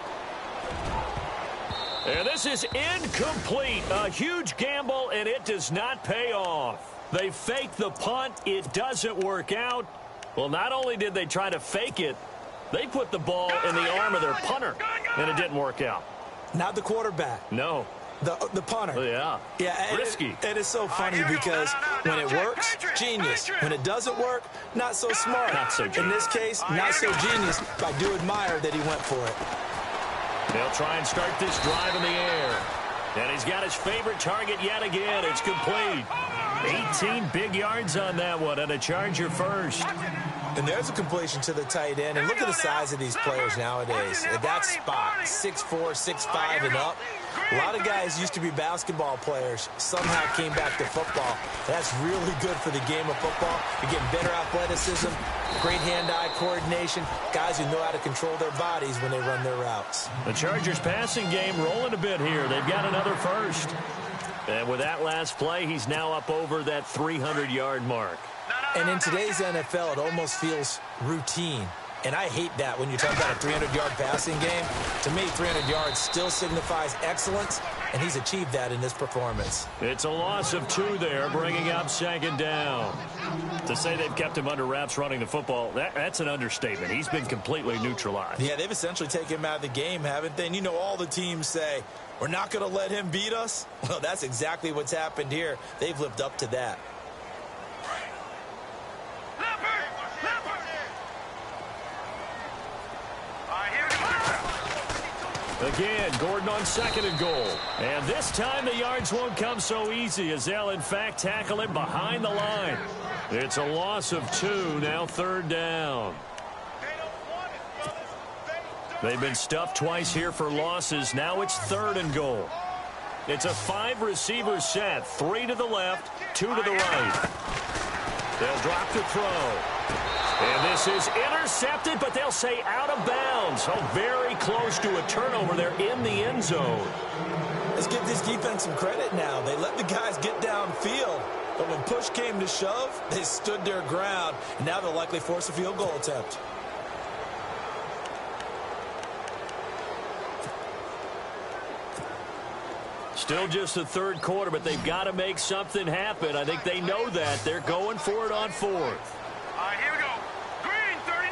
And this is incomplete. A huge gamble, and it does not pay off. They fake the punt. It doesn't work out. Well, not only did they try to fake it, they put the ball in the arm of their punter, and it didn't work out. Not the quarterback. No. The punter. Yeah. Yeah. Risky. It is so funny because when it works, genius. When it doesn't work, not so smart. Not so genius. In this case, not so genius. But I do admire that he went for it. They'll try and start this drive in the air. And he's got his favorite target yet again. It's complete. 18 big yards on that one, and a Charger first. And there's a completion to the tight end. And look at the size of these players nowadays. At that spot, 6'4", 6'5", and up. A lot of guys used to be basketball players, somehow came back to football. That's really good for the game of football. You're getting better athleticism, great hand-eye coordination, guys who know how to control their bodies when they run their routes. The Chargers passing game rolling a bit here. They've got another first. And with that last play, he's now up over that 300-yard mark. And in today's NFL, it almost feels routine. And I hate that when you talk about a 300-yard passing game. To me, 300 yards still signifies excellence, and he's achieved that in this performance. It's a loss of 2 there, bringing up second down. To say they've kept him under wraps running the football, that's an understatement. He's been completely neutralized. Yeah, they've essentially taken him out of the game, haven't they? And you know all the teams say, we're not going to let him beat us. Well, that's exactly what's happened here. They've lived up to that. Again, Gordon on second and goal. And this time the yards won't come so easy as they'll, in fact, tackle him behind the line. It's a loss of 2, now third down. They've been stuffed twice here for losses. Now it's third and goal. It's a 5-receiver set, 3 to the left, 2 to the right. They'll drop to throw. And this is intercepted, but they'll say out of bounds. So very close to a turnover there in the end zone. Let's give this defense some credit now. They let the guys get downfield. But when push came to shove, they stood their ground. And now they'll likely force a field goal attempt. Still just the third quarter, but they've got to make something happen. I think they know that. They're going for it on fourth. All right, here we go. Green 39.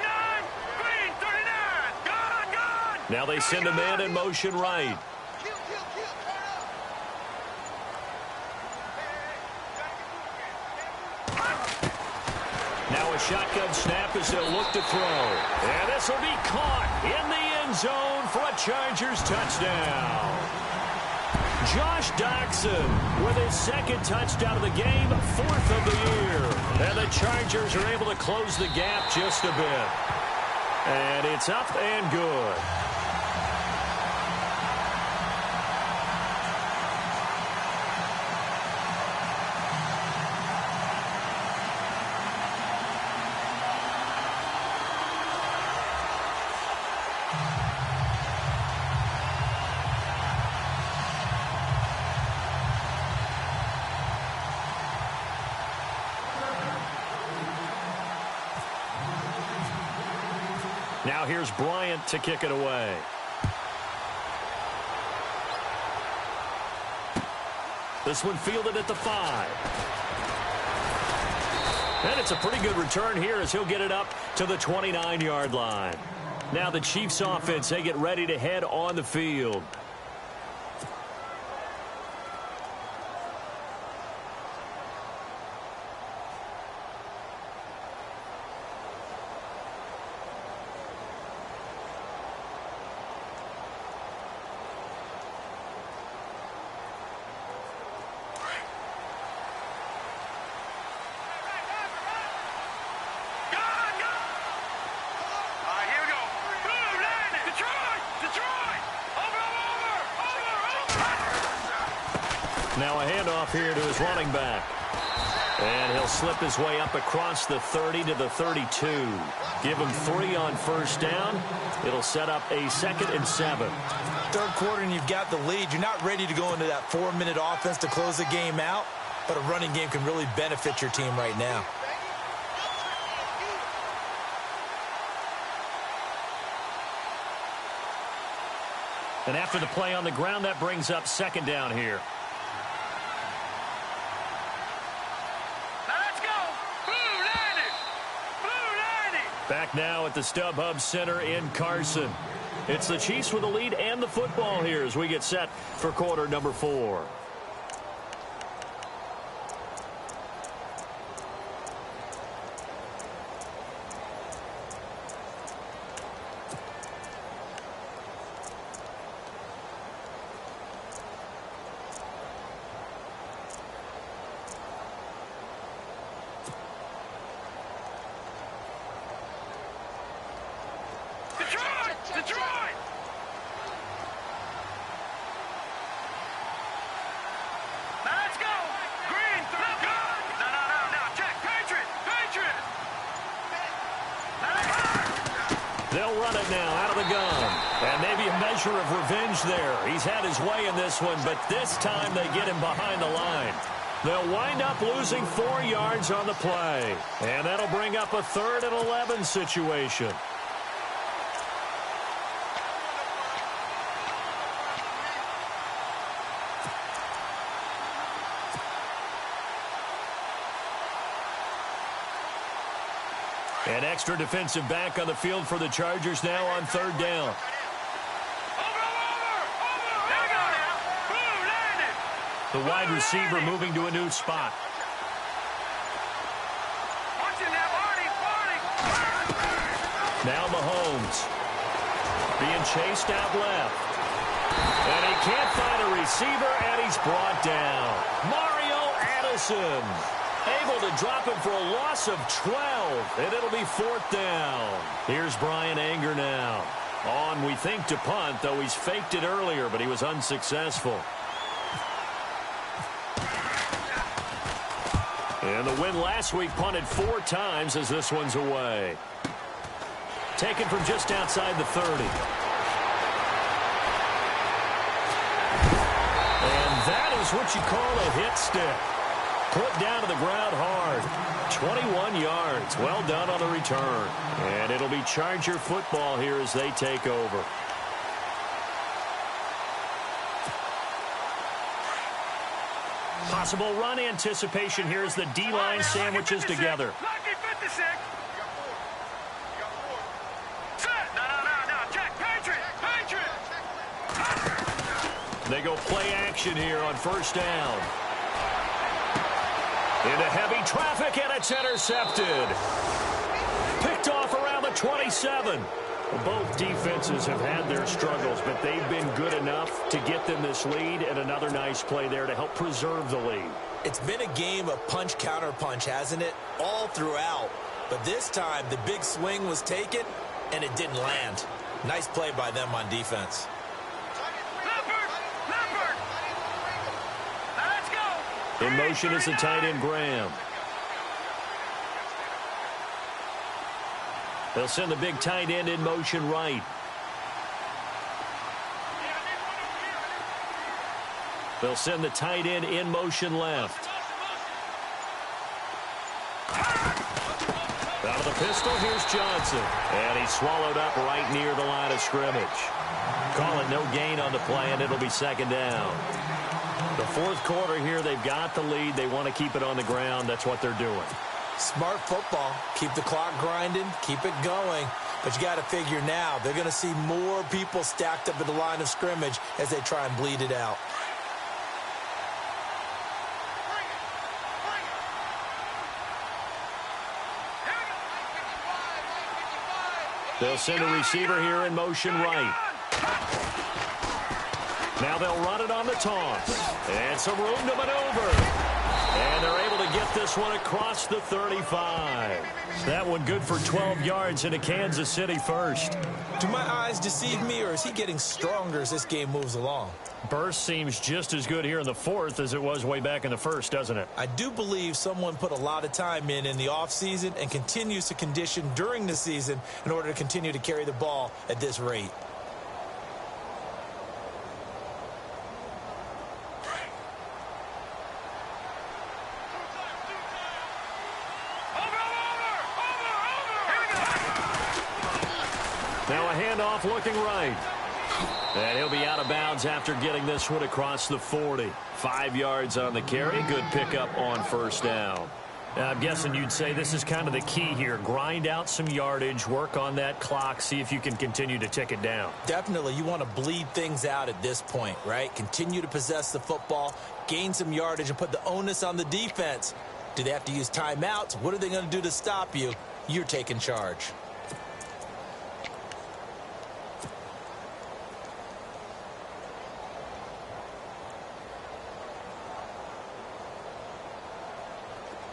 Green 39. Gone. Now they send a man in motion right. Now a shotgun snap as they'll look to throw. And this will be caught in the end zone for a Chargers touchdown. Josh Doxson with his second touchdown of the game, 4th of the year. And the Chargers are able to close the gap just a bit. And it's up and good. Now here's Bryant to kick it away. This one fielded at the 5. And it's a pretty good return here as he'll get it up to the 29-yard line. Now the Chiefs offense, they get ready to head on the field. Now a handoff here to his running back. And he'll slip his way up across the 30 to the 32. Give him 3 on first down. It'll set up a 2nd and 7. Third quarter and you've got the lead. You're not ready to go into that 4-minute offense to close the game out, but a running game can really benefit your team right now. And after the play on the ground, that brings up 2nd down here. Back now at the StubHub Center in Carson. It's the Chiefs with the lead and the football here as we get set for quarter number 4. Detroit! Let's go! Green, throw good! No, check! Patriot! They'll run it now out of the gun. And maybe a measure of revenge there. He's had his way in this one, but this time they get him behind the line. They'll wind up losing 4 yards on the play. And that'll bring up a 3rd and 11 situation. An extra defensive back on the field for the Chargers now on 3rd down. The wide receiver moving to a new spot. Now Mahomes being chased out left. And he can't find a receiver, and he's brought down. Mario Addison able to drop him for a loss of 12, and it'll be 4th down. Here's Brian Anger now. On, we think, to punt, though he's faked it earlier, but he was unsuccessful. And the win last week punted 4 times as this one's away. Taken from just outside the 30. And that is what you call a hit stick. Put down to the ground hard. 21 yards. Well done on the return. And it'll be Charger football here as they take over. Possible run anticipation here as the D-line sandwiches together. They go play action here on first down. Into heavy traffic, and it's intercepted. Picked off around the 27. Both defenses have had their struggles, but they've been good enough to get them this lead, and another nice play there to help preserve the lead. It's been a game of punch-counter-punch, hasn't it? All throughout. But this time, the big swing was taken, and it didn't land. Nice play by them on defense. In motion is the tight end, Graham. They'll send the big tight end in motion right. They'll send the tight end in motion left. Out of the pistol, here's Johnson. And he's swallowed up right near the line of scrimmage. Call it no gain on the play, and it'll be second down. The fourth quarter here, they've got the lead. They want to keep it on the ground. That's what they're doing. Smart football. Keep the clock grinding. Keep it going. But you got to figure now, they're going to see more people stacked up at the line of scrimmage as they try and bleed it out. They'll send a receiver here in motion right. Now they'll run it on the toss. And some room to maneuver. And they're able to get this one across the 35. That one good for 12 yards into Kansas City first. Do my eyes deceive me, or is he getting stronger as this game moves along? Burst seems just as good here in the fourth as it was way back in the first, doesn't it? I do believe someone put a lot of time in the offseason and continues to condition during the season in order to continue to carry the ball at this rate. Now a handoff looking right. And he'll be out of bounds after getting this one across the 40. 5 yards on the carry. Good pickup on first down. I'm guessing you'd say this is kind of the key here. Grind out some yardage, work on that clock, see if you can continue to tick it down. Definitely. You want to bleed things out at this point, right? Continue to possess the football, gain some yardage, and put the onus on the defense. Do they have to use timeouts? What are they going to do to stop you? You're taking charge.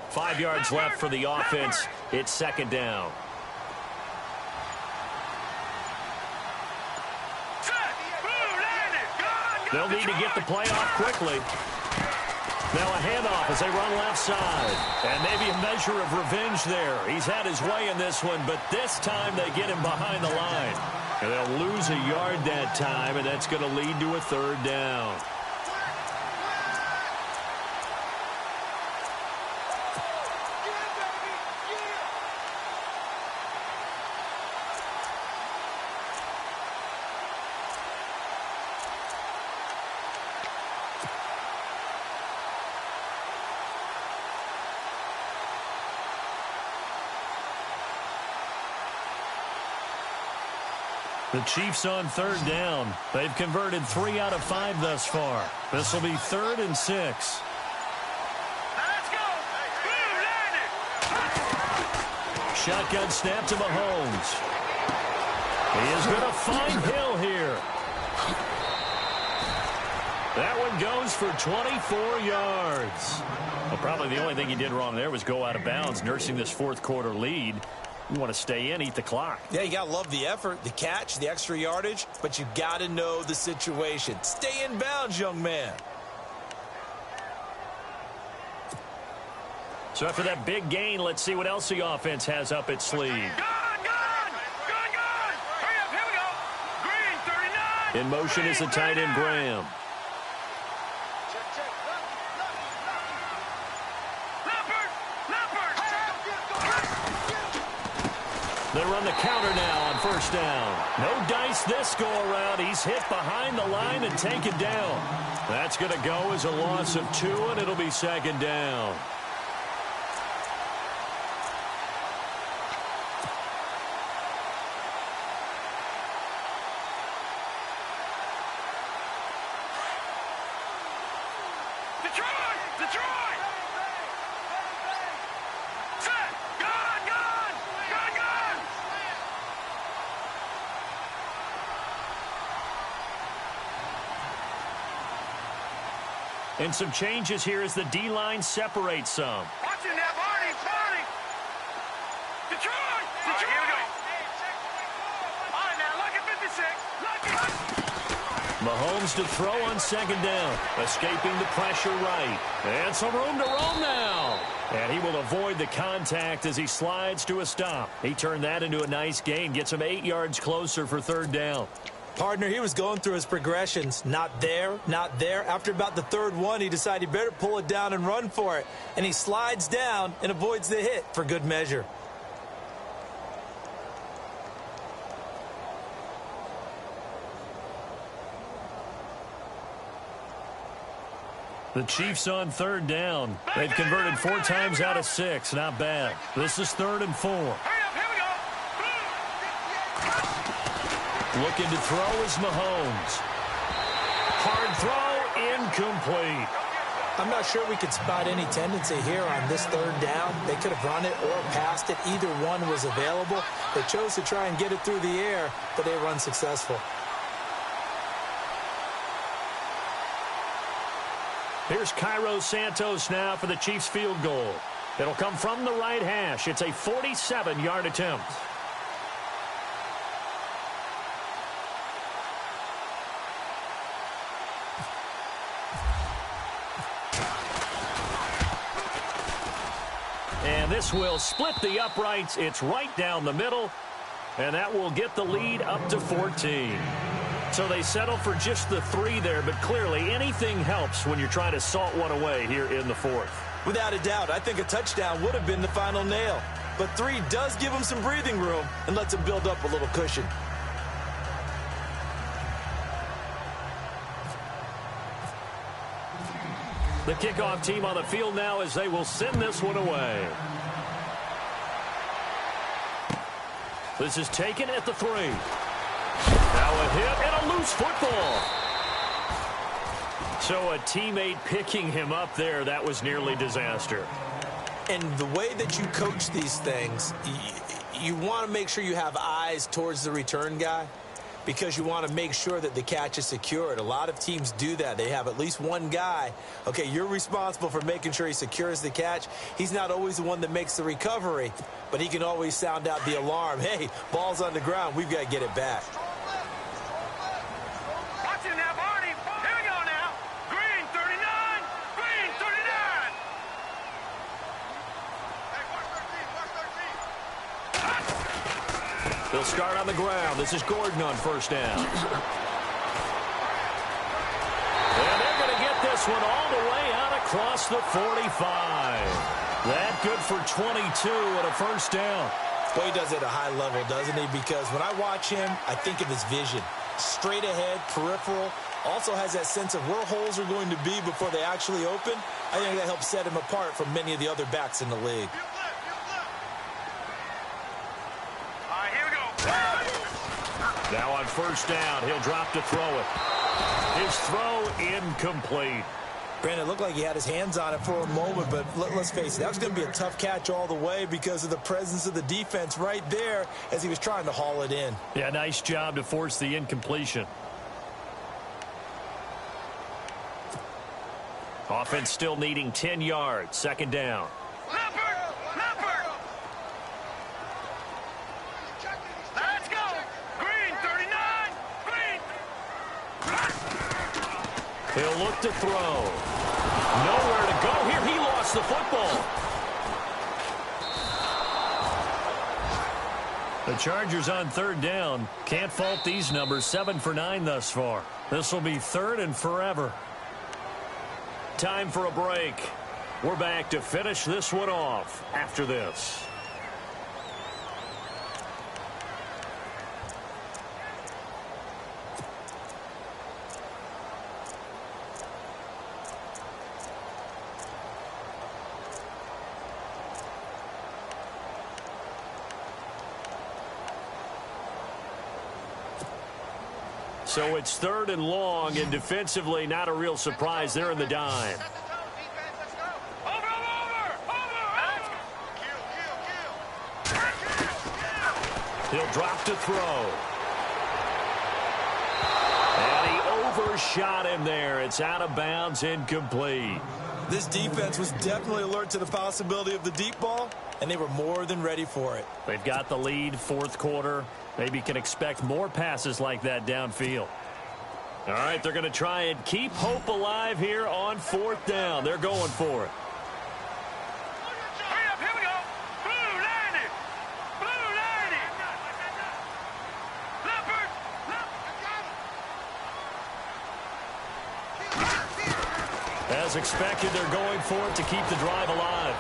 Five yards left for the offense. It's second down. They'll need to get the play off quickly. Now a handoff as they run left side. And maybe a measure of revenge there. He's had his way in this one, but this time they get him behind the line. And they'll lose a yard that time, and that's going to lead to a third down. The Chiefs on third down. They've converted 3 out of 5 thus far. This will be 3rd and 6. Let's go. Shotgun snap to Mahomes. He is going to find Hill here. That one goes for 24 yards. Well, probably the only thing he did wrong there was go out of bounds, nursing this fourth quarter lead. You want to stay in, eat the clock. Yeah, you got to love the effort, the catch, the extra yardage, but you got to know the situation. Stay in bounds, young man. So after that big gain, let's see what else the offense has up its sleeve. Hurry up, here we go. Green, 39. In motion is the tight end, Graham. They run the counter now on first down. No dice this go around. He's hit behind the line and taken down. That's going to go as a loss of 2, and it'll be second down. Detroit! Set! Gun! And some changes here as the D-line separates some. Watch it now, Barney! Detroit! All right, here we go. All right, now, look at 56. Mahomes to throw on second down. Escaping the pressure right. And some room to roam now. And he will avoid the contact as he slides to a stop. He turned that into a nice gain. Gets him 8 yards closer for third down. Partner, he was going through his progressions. Not there, not there. After about the third one, he decided he better pull it down and run for it. And he slides down and avoids the hit for good measure. The Chiefs on third down. They've converted 4 times out of 6. Not bad. This is 3rd and 4. Hurry up, here we go. Looking to throw is Mahomes. Hard throw, incomplete. I'm not sure we could spot any tendency here on this 3rd down. They could have run it or passed it. Either one was available. They chose to try and get it through the air, but they were unsuccessful. Here's Cairo Santos now for the Chiefs field goal. It'll come from the right hash. It's a 47-yard attempt. And this will split the uprights. It's right down the middle, and that will get the lead up to 14. So they settle for just the 3 there, but clearly anything helps when you're trying to salt one away here in the 4th. Without a doubt, I think a touchdown would have been the final nail. But 3 does give them some breathing room and lets them build up a little cushion. The kickoff team on the field now as they will send this one away. This is taken at the 3. Now a hit and a loose football. So a teammate picking him up there, that was nearly disaster. And the way that you coach these things, you want to make sure you have eyes towards the return guy because you want to make sure that the catch is secured. A lot of teams do that. They have at least one guy. Okay, you're responsible for making sure he secures the catch. He's not always the one that makes the recovery, but he can always sound out the alarm. Hey, ball's on the ground. We've got to get it back. Watch it now, Barney. Here we go now. Green 39. Green 39. Hey, watch 13. Watch 13. They'll start on the ground. This is Gordon on first down. And they're going to get this one all the way out across the 45. That good for 22 and a first down. Boy, he does it at a high level, doesn't he? Because when I watch him, I think of his vision. Straight ahead, peripheral. Also has that sense of where holes are going to be before they actually open. I think that helps set him apart from many of the other backs in the league. All right, here we go. Now on first down, he'll drop to throw it. His throw incomplete. Brandon, it looked like he had his hands on it for a moment, but let's face it, that was going to be a tough catch all the way because of the presence of the defense right there as he was trying to haul it in. Yeah, nice job to force the incompletion. Offense still needing 10 yards. Second down. Leopard! Leopard! Let's go! Green 39! Green! He'll look to throw. Nowhere to go here. He lost the football. The Chargers on third down. Can't fault these numbers. 7 for 9 thus far. This will be 3rd and forever. Time for a break. We're back to finish this one off after this. So it's 3rd and long, and defensively not a real surprise. They're in the dime. Over! He'll drop to throw. And he overshot him there. It's out of bounds, incomplete. This defense was definitely alert to the possibility of the deep ball, and they were more than ready for it. They've got the lead, 4th quarter. Maybe can expect more passes like that downfield. All right, they're going to try and keep hope alive here on 4th down. They're going for it. Hurry up, here we go. Blue 90. Blue 90. Leopard. As expected, they're going for it to keep the drive alive.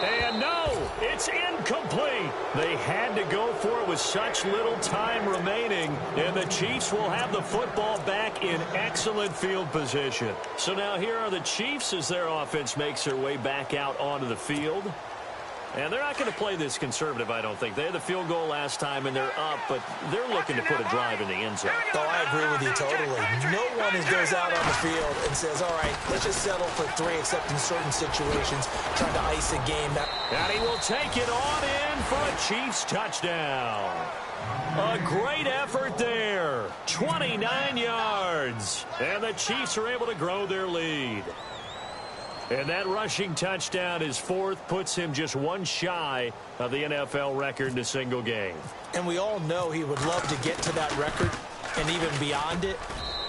And no, It's incomplete. They had to go for it with such little time remaining, and the Chiefs will have the football back in excellent field position. So now here are the Chiefs as their offense makes their way back out onto the field. And they're not going to play this conservative, I don't think. They had the field goal last time, and they're up, but they're looking to put a drive in the end zone. Oh, I agree with you totally. No one goes out on the field and says, all right, let's just settle for 3, except in certain situations, trying to ice a game. And he will take it on in for a Chiefs touchdown. A great effort there. 29 yards. And the Chiefs are able to grow their lead. And that rushing touchdown, his 4th, puts him just one shy of the NFL record in a single game. And we all know he would love to get to that record and even beyond it,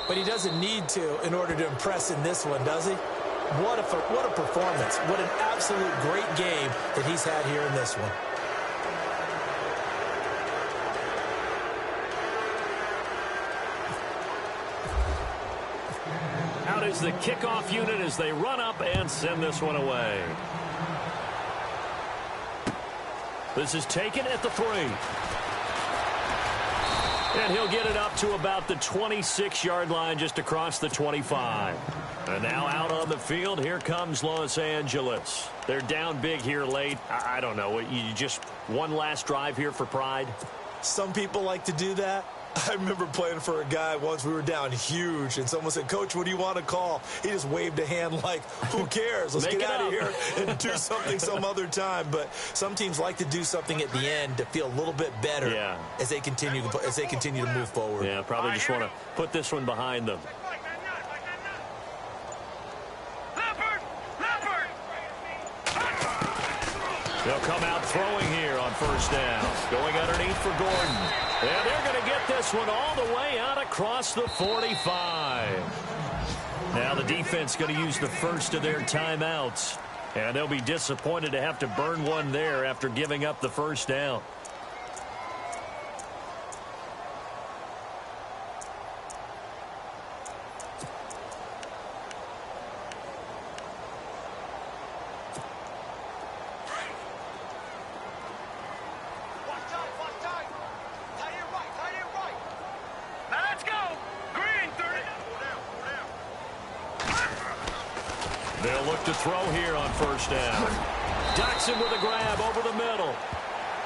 but he doesn't need to in order to impress in this one, does he? What a performance. What an absolute great game that he's had here in this one. Out is the kickoff unit as they run up and send this one away. This is taken at the 3. And he'll get it up to about the 26-yard line, just across the 25. And now out on the field, here comes Los Angeles. They're down big here late. I don't know. You just one last drive here for pride? Some people like to do that. I remember playing for a guy once. We were down huge, and someone said, Coach, what do you want to call? He just waved a hand like, who cares? Let's get out of here and do something some other time. But some teams like to do something at the end to feel a little bit better as they continue to move forward. Yeah, probably just want to put this one behind them. They'll come out throwing here on first down. Going underneath for Gordon. And they're going to get this one all the way out across the 45. Now the defense going to use the first of their timeouts. And they'll be disappointed to have to burn one there after giving up the first down. They'll look to throw here on first down. Jackson with a grab over the middle.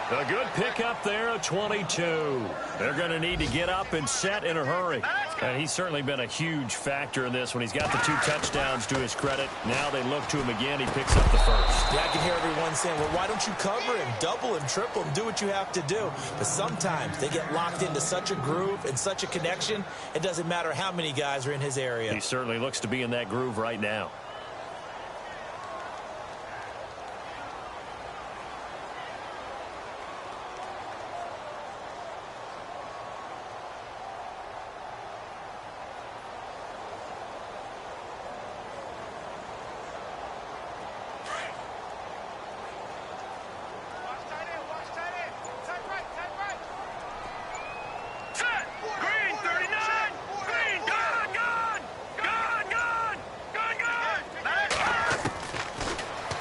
A good pickup there of 22. They're going to need to get up and set in a hurry. And he's certainly been a huge factor in this when he's got the 2 touchdowns to his credit. Now they look to him again. He picks up the first. Yeah, I can hear everyone saying, well, why don't you cover him, double him, triple him, do what you have to do. But sometimes they get locked into such a groove and such a connection, it doesn't matter how many guys are in his area. He certainly looks to be in that groove right now.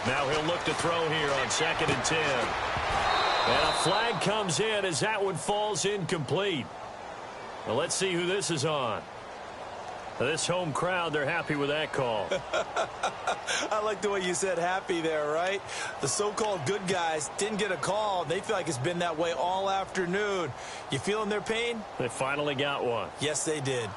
Now he'll look to throw here on 2nd and 10. And a flag comes in as that one falls incomplete. Well, let's see who this is on. This home crowd, they're happy with that call. I like the way you said happy there, right? The so-called good guys didn't get a call. They feel like it's been that way all afternoon. You feeling their pain? They finally got one. Yes, they did.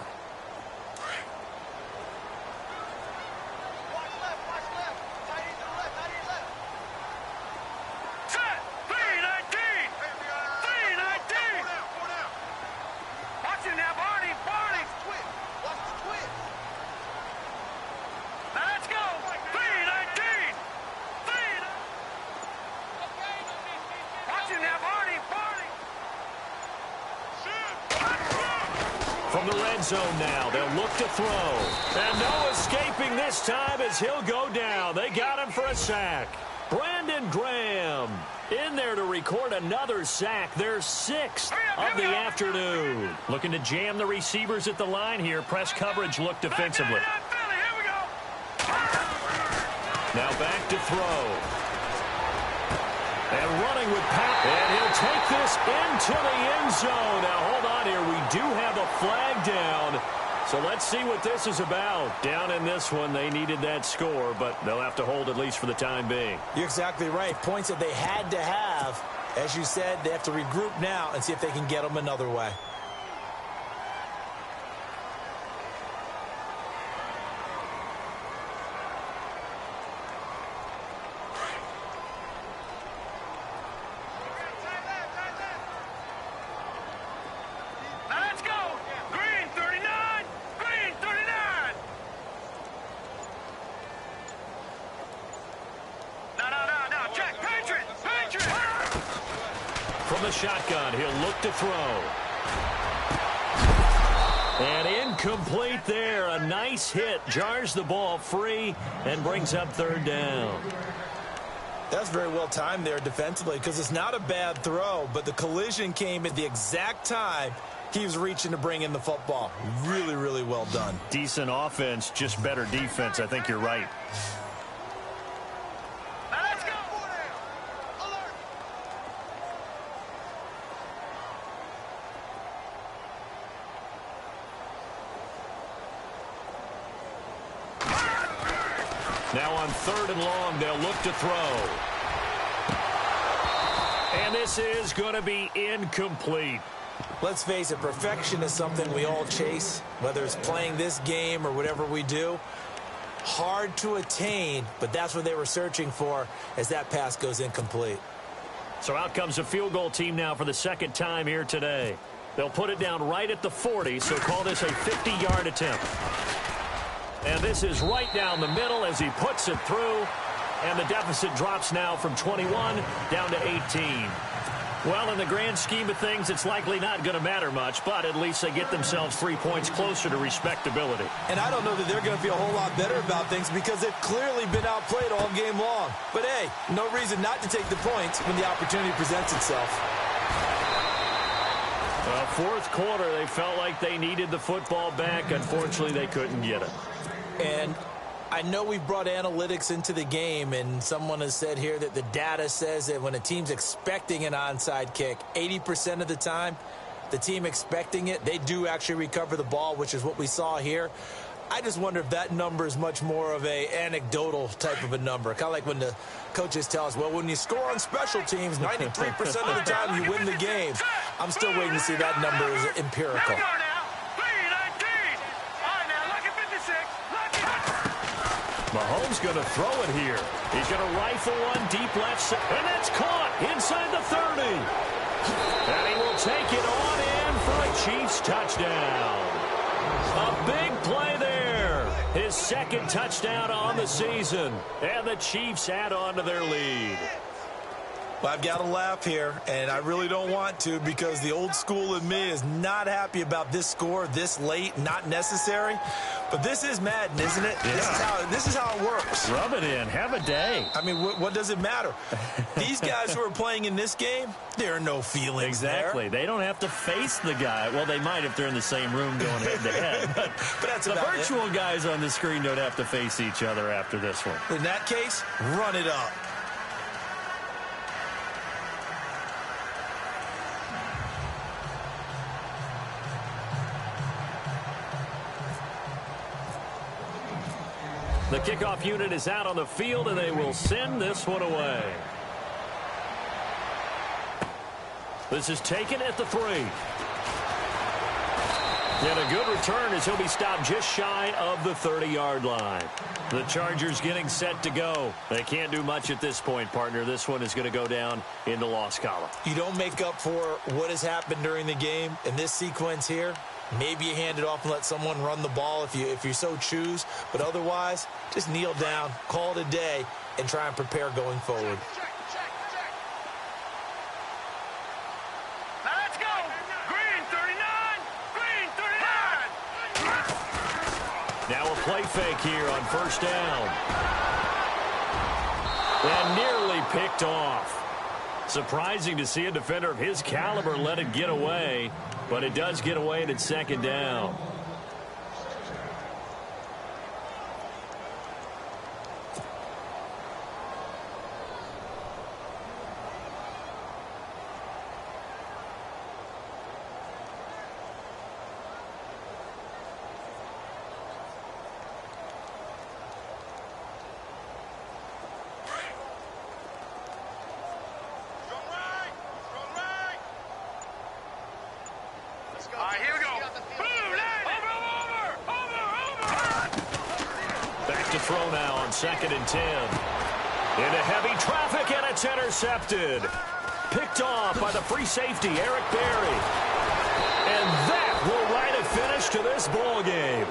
From the red zone now, they'll look to throw. And no escaping this time as he'll go down. They got him for a sack. Brandon Graham in there to record another sack. Their 6th of the afternoon. Looking to jam the receivers at the line here. Press coverage look defensively. Now back to throw. And running with power. And he'll take this into the end zone. Now, hold on here. We do have a flag down. So let's see what this is about. Down in this one, they needed that score, but they'll have to hold at least for the time being. You're exactly right. Points that they had to have. As you said, they have to regroup now and see if they can get them another way. The shotgun, he'll look to throw. And incomplete there. A nice hit. Jars the ball free and brings up third down. That's very well timed there defensively because it's not a bad throw, but the collision came at the exact time he was reaching to bring in the football. Really, really well done. Decent offense, just better defense. I think you're right. Now on third and long, they'll look to throw. And this is going to be incomplete. Let's face it, perfection is something we all chase, whether it's playing this game or whatever we do. Hard to attain, but that's what they were searching for as that pass goes incomplete. So out comes a field goal team now for the second time here today. They'll put it down right at the 40, so call this a 50-yard attempt. And this is right down the middle as he puts it through. And the deficit drops now from 21 down to 18. Well, in the grand scheme of things, it's likely not going to matter much, but at least they get themselves 3 points closer to respectability. And I don't know that they're going to feel a whole lot better about things because they've clearly been outplayed all game long. But, hey, no reason not to take the points when the opportunity presents itself. Well, fourth quarter, they felt like they needed the football back. Unfortunately, they couldn't get it. And I know we've brought analytics into the game, and someone has said here that the data says that when a team's expecting an onside kick, 80% of the time, the team expecting it, they do actually recover the ball, which is what we saw here. I just wonder if that number is much more of a anecdotal type of a number. Kind of like when the coaches tell us, well, when you score on special teams, 93% of the time you win the game. I'm still waiting to see that number is empirical. Mahomes going to throw it here. He's going to rifle one deep left side. And that's caught inside the 30. And he will take it on in for a Chiefs touchdown. A big play there. His second touchdown on the season. And the Chiefs add on to their lead. Well, I've got to laugh here, and I really don't want to because the old school in me is not happy about this score this late, not necessary. But this is Madden, isn't it? Yeah. This is how it works. Rub it in. Have a day. I mean, what does it matter? These guys who are playing in this game, there are no feelings exactly. there. They don't have to face the guy. Well, they might if they're in the same room going head-to-head. But that's the virtual guys on the screen don't have to face each other after this one. In that case, run it up. The kickoff unit is out on the field, and they will send this one away. This is taken at the 3. And a good return as he'll be stopped just shy of the 30-yard line. The Chargers getting set to go. They can't do much at this point, partner. This one is going to go down in the loss column. You don't make up for what has happened during the game in this sequence here. Maybe you hand it off and let someone run the ball if you so choose. But otherwise, just kneel down, call it a day, and try and prepare going forward. Now let's go. Green 39. Green 39. Now a play fake here on first down. And nearly picked off. Surprising to see a defender of his caliber let it get away. But it does get away and it's second down. throw now on 2nd and 10. Into heavy traffic, and it's intercepted. Picked off by the free safety, Eric Berry. And that will write a finish to this ball game.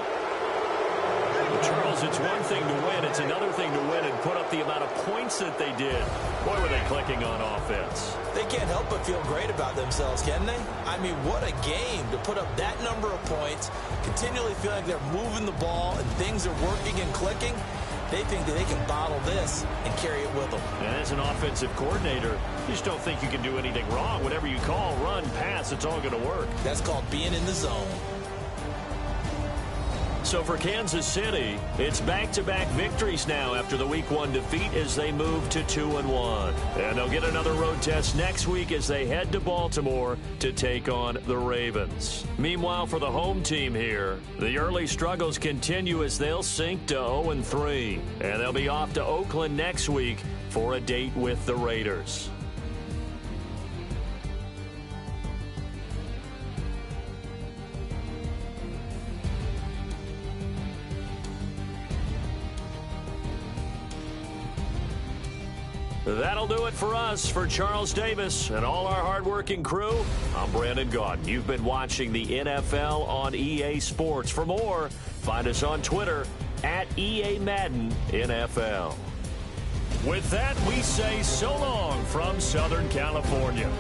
Charles, it's one thing to win. It's another thing to win and put up the amount of points that they did. Boy, were they clicking on offense. They can't help but feel great about themselves, can they? I mean, what a game to put up that number of points, continually feeling like they're moving the ball and things are working and clicking. They think that they can bottle this and carry it with them. And as an offensive coordinator, you just don't think you can do anything wrong. Whatever you call, run, pass, it's all going to work. That's called being in the zone. So for Kansas City, it's back-to-back victories now after the Week 1 defeat as they move to 2-1. And they'll get another road test next week as they head to Baltimore to take on the Ravens. Meanwhile, for the home team here, the early struggles continue as they'll sink to 0-3. And they'll be off to Oakland next week for a date with the Raiders. That'll do it for us. For Charles Davis and all our hardworking crew, I'm Brandon Gaudin. You've been watching the NFL on EA Sports. For more, find us on Twitter at EA Madden NFL. With that, we say so long from Southern California.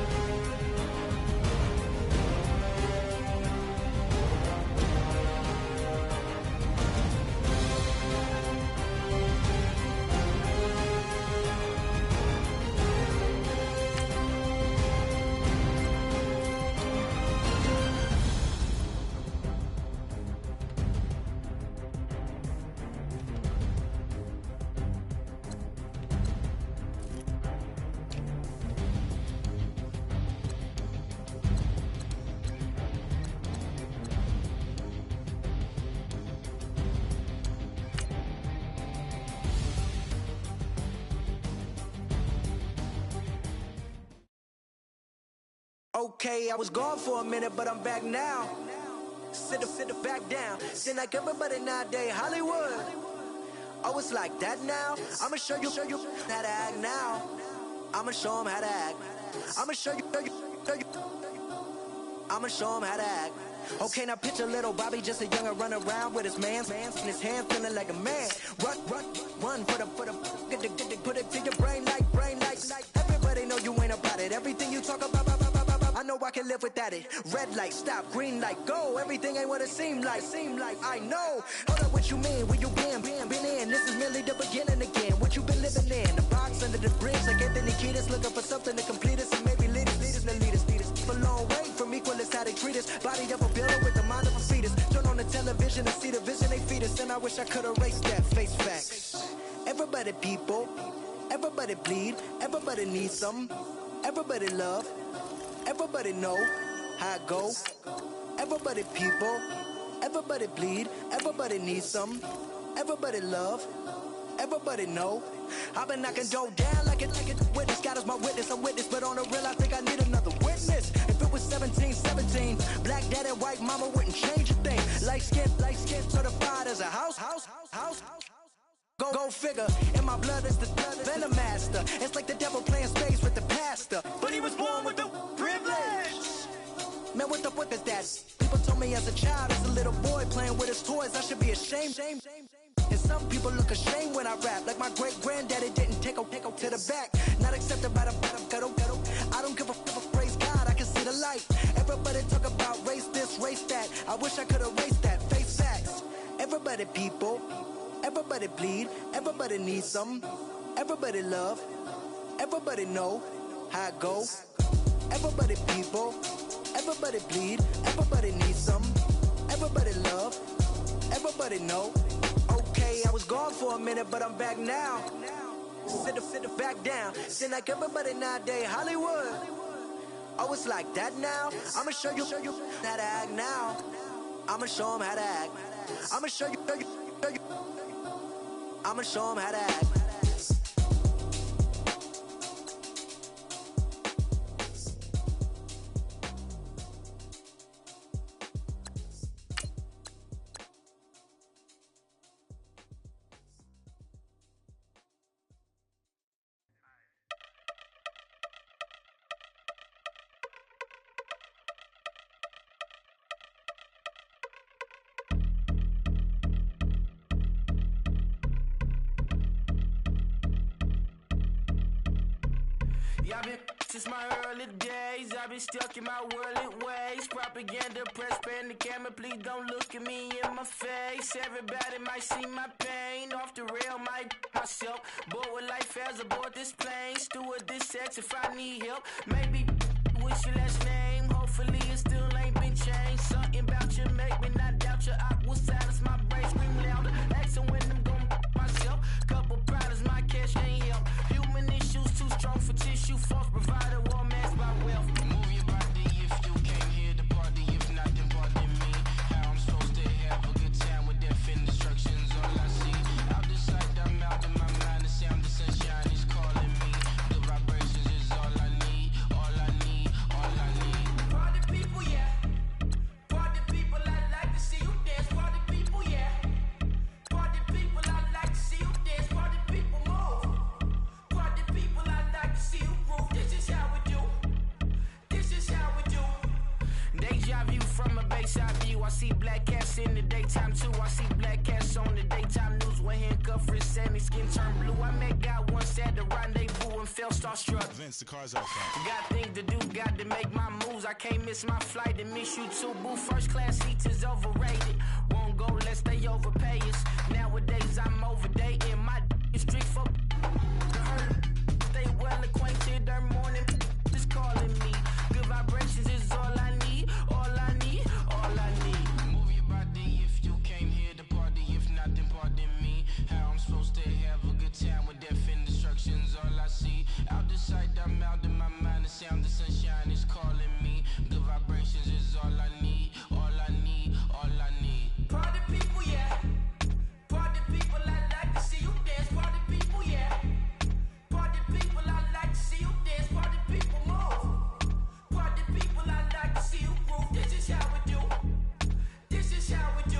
Okay, I was gone for a minute, but I'm back now. Sit back down. Seem like everybody nowadays, Hollywood. Oh, it's like that now? I'ma show you how to act now. I'ma show them how to act. I'ma show you. I'ma show them how to act. Okay, now picture little Bobby, just a youngin' run around with his man's in his hand, feeling like a man. Run for the get put it to your brain like. Everybody know you ain't about it. Everything you talk about. I know I can live without it. Red light, stop. Green light, go. Everything ain't what it seem like. I know. Hold up, what you mean? Where you been in? This is merely the beginning again. What you been living in? The box under the bridge, like Anthony Kiedis, looking for something to complete us and maybe lead us. For long way from equal is how they treat us. Body of a builder with the mind of a fetus. Turn on the television and see the vision they feed us. And I wish I could erase that face facts. Everybody people, everybody bleed, everybody needs some, everybody love. Everybody know how it go. Everybody people, everybody bleed, everybody needs some, everybody love, everybody know. I've been knocking dough down like a witness. God is my witness, I'm witness, but on the real I think I need another witness. If it was 17, black dad and white mama wouldn't change a thing. Light skin certified as a house. Go figure, in my blood is the venom master. It's like the devil playing space with the pastor. But he was born with the privilege. Man, what the fuck is that? People told me as a child, as a little boy playing with his toys, I should be ashamed. And some people look ashamed when I rap, like my great-granddaddy didn't take a to the back. Not accepted by the ghetto. I don't give a praise God, I can see the light. Everybody talk about race this, race that. I wish I could erase that, face facts. Everybody people, everybody bleed, everybody needs some, everybody love, everybody know how it go. Everybody people, everybody bleed, everybody needs some, everybody love, everybody know. Okay, I was gone for a minute, but I'm back now. Sit back down. Seem like everybody nowadays, Hollywood. Oh, it's like that now? I'ma show you how to act now. I'ma show them how to act. I'ma show you. I'ma show them how to act. Y'all been since my early days. I've been stuck in my worldly ways. Propaganda, press, pan the camera. Please don't look at me in my face. Everybody might see my pain. Off the rail, might myself. Bored with life as aboard this plane. Steward this sex if I need help. Maybe what's your last name? Hopefully it still ain't been changed. Something about you make me not doubt you. I will silence my brain, scream louder. Asking when I'm gon' myself. Couple problems, my cash ain't help. Human issues too strong for tissue. False provider, war mask by wealth. Move your body if you came here to party. If not, then pardon me. How I'm supposed to have a good time with death and destruction's all I see. Out the sight, I'm out of my mind. The sound, the sunshine is calling me. The vibrations is all I need. All I need, all I need. Party people, yeah. Party people, I like to see you dance. Party people, yeah. Party people, I like to see you dance. Party people, move. Party people, I like to see you groove. This is how we do. This is how we do. Deja view from a bayside view. I see black cats in the daytime too. I see black cats on the daytime news. When handcuffed, wrist and his skin turned blue. I met God once at the rendezvous and felt starstruck. Vince, the car's out front. Got things to do, got to make my moves. I can't miss my flight and miss you too, boo. First class seats is overrated. Won't go lest they overpay us. Nowadays I'm overdating. My is strict for the hurt. Stay well acquainted. Their morning is calling me. Good vibrations is all I need. All I need. All I need. Move your body if you came here to party. If not, then pardon me. How I'm supposed to have a good time with death and destruction's all I see. Out the sight, I'm out of my mind. The sound, the sunshine is calling me. The vibrations is all I need. All I need, all I need. Party people, yeah. Party people, I like to see you dance. Party people, yeah. Party people, I like to see you dance. Party people, move. Party people, I like to see you groove. This is how we do. This is how we do.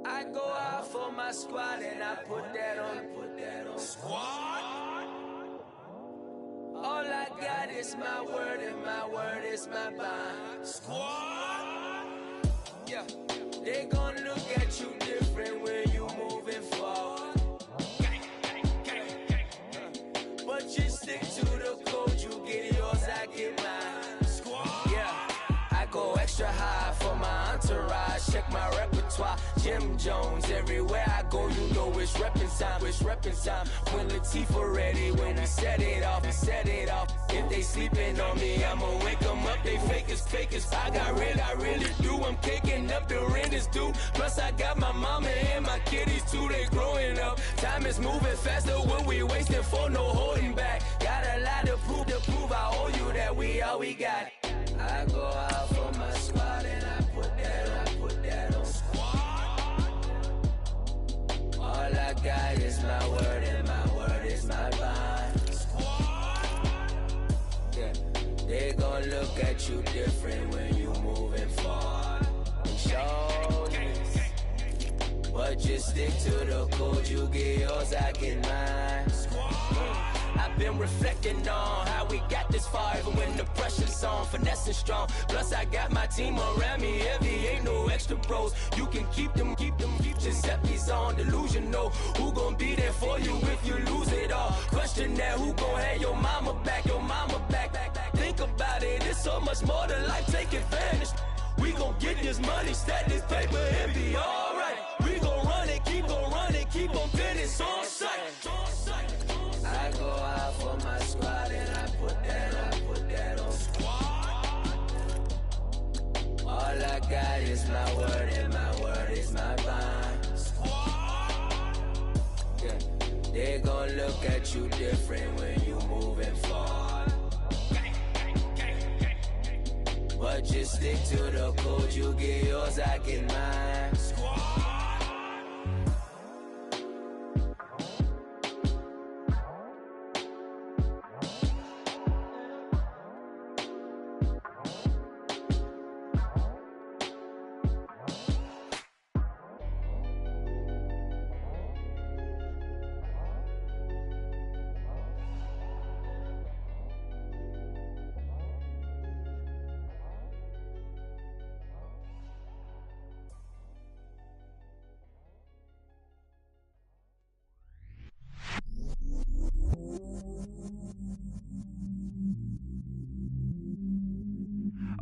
I go out for my squad and I put that on. Squad? All I got is my word and my word is my bond. Squad? Yeah. They gon' look at you different when you moving forward. But you stick to the code, you get yours, I get mine. Squad? Yeah. I go extra high for my entourage. Check my repertoire. Jim Jones, everywhere I go, you know it's reppin' time. It's reppin' time. When Latifah ready, when we set it off, we set it off. If they sleeping on me, I'ma wake them up. They fakers. I really do. I'm kicking up the rent is due. Plus I got my mama and my kiddies too. They growing up. Time is moving faster. What we wasting for? No holding back. Got a lot to prove. I owe you that we all we got. I go out for my squad and I put that on. All I got is my word and my word is my bond. Yeah. They gon' look at you different when you moving forward. Show this. But just stick to the code, you get yours, I get mine. I've been reflecting on how we got this far, even when the pressure's on, finessing strong. Plus I got my team around me heavy, ain't no extra bros. You can keep them. Giuseppe's on delusional. Who gon' be there for you if you lose it all? Question that, who gon' have your mama back? Think about it, it's so much more to life, take advantage. We gon' get this money, stack this paper and be alright. We gon' run it, keep on finish on sight. I go out for my squad and I put that on. All I got is my word and my word is my bond. Yeah. They gon' look at you different when you moving forward. But just stick to the code, you get yours, I get mine.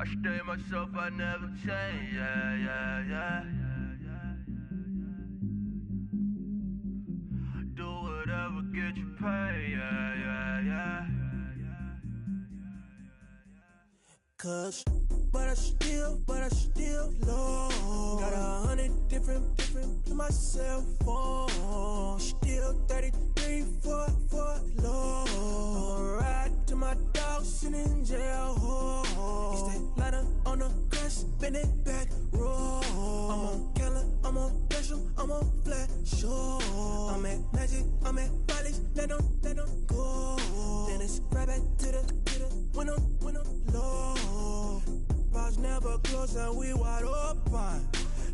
stay myself, I never change, yeah. Do whatever, get you paid, yeah. Cause, but I still love. Got 100 different in my cell phone. Still 33 for love. I'ma ride to my dog sitting in jail. It's that ladder on the grass, spin it back, roll. I'm on Keller, I'm on Gresham, I'm on Flat Shore. I'm at Magic, I'm at Bally's, let them go. Then it's right back to the when I'm low. Bars never close and we wide open.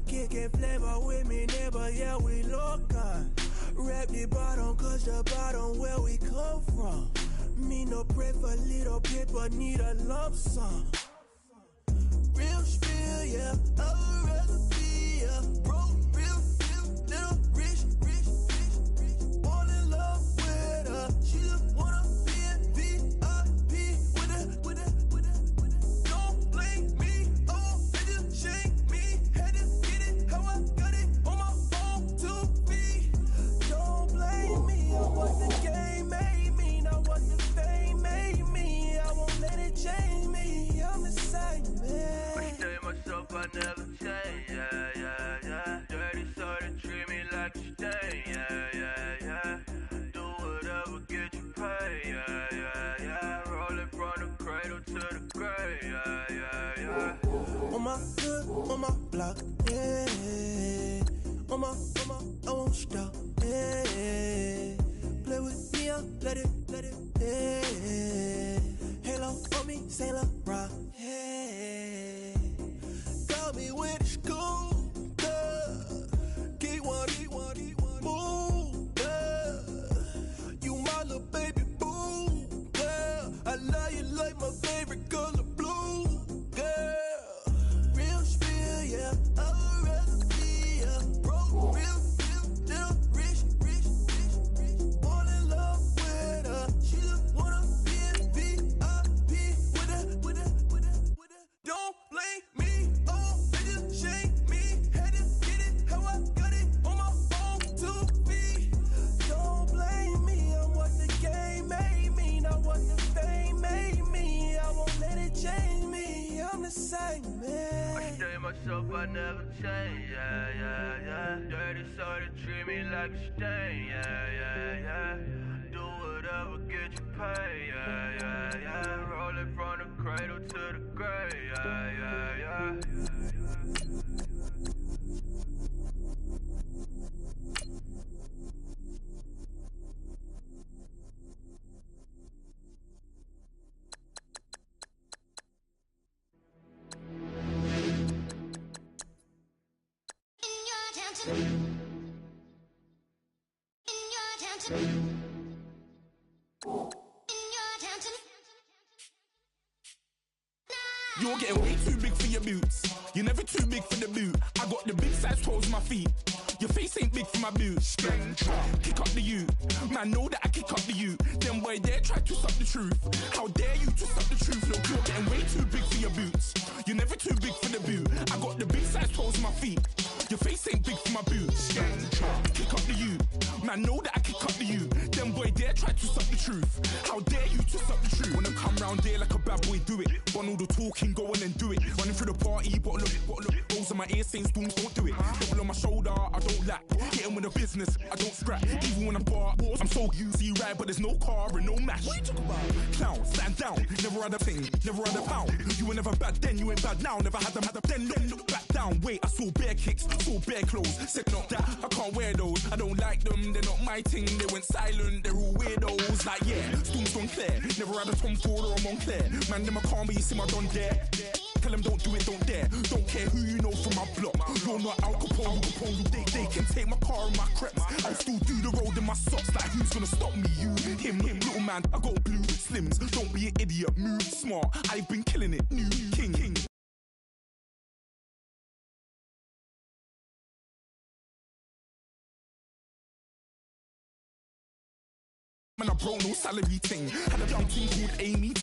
Kicking flavor with me, neighbor, yeah, we local. Rap the bottom, cause the bottom where we come from. Me no pray for little paper, need a lump sum. Real spill, yeah, I'd rather be, yeah. Broke, real, little rich. Fall in love with her, she just wanna be in VIP with her. Don't blame me, oh, they just shake me. Had to get it, how I got it, on my phone, 2 feet. Don't blame me, on what the game made me, not what the fame made me. I won't let it change me, I'm the same man. I stay myself, I never change, yeah. Dirty so they treat me like a stain, yeah. Do whatever, get you paid, yeah. Rolling from the cradle to the grave, yeah. On my hood, on my block, yeah. On my, I won't stop, yeah. Play with me, I'll let it, yeah. Halo on me, Saint Laurent, yeah. Got me with the school, yeah. Keep one, move, yeah. You my little baby boo, yeah. I love you like my favorite color blue, yeah. Real spill, yeah, I'd rather be, yeah. Broke, real, little rich. Fall in love with her, she just wanna be in VIP with her. Don't blame me, oh, they just shake me. Had to get it, how I got it, on my phone, 2 feet. Don't blame me, on what the game made me, not what the fame made me. I won't let it change me, I'm the same man. I stay myself, I never change, yeah. Dirty so they treat me like a stain, yeah. Do whatever, get you paid, yeah. Rolling from the cradle to the grave, yeah. You're getting way too big for your boots. You're never too big for the boot. I got the big size toes on my feet. Your face ain't big for my boots. Kick up the you. Man, know that I kick up the you. Them boy there try to stop the truth. How dare you to stop the truth? Look, you're getting way too big for your boots. You're never too big for the boot. I got the big size toes on my feet. Your face ain't big for my boots. Kick up the you. Man, know that I kick up the you. Them boy there try to stop the truth. How dare you to stop the truth? Wanna come round there like a bad boy, do it. Want all the talking, go on and do it. Running through the party, bottle up. Rolls on my ear saying spoons, don't do it. Double on my shoulder, I don't lack. Hitting with a business, I don't scrap. Even when I'm bar, I'm so easy ride, but there's no car and no match. What you talking about? Clown, stand down. Never had a thing, never had a pound. You were never bad then, you ain't bad now. Never had them, then look back down. Wait, I saw bare kicks, saw bare clothes. Said not that, I can't wear those. I don't like them, they're not my thing. They went silent, they're all weirdos. Like yeah, Storm's gone clear. Never had a Tom Ford or a Montclair. Man, them I can't be, you see my don dare. Tell them don't do it, don't dare. Don't care who you know from my block. You're not Al Capone, they can take my car and my creps. I'll still do the road in my socks. Like who's gonna stop me? You, him, little man. I got blue slims. Don't be an idiot, move smart. I've been killing it, new king. Man, I broke no salary thing. Had a young thing called Amy.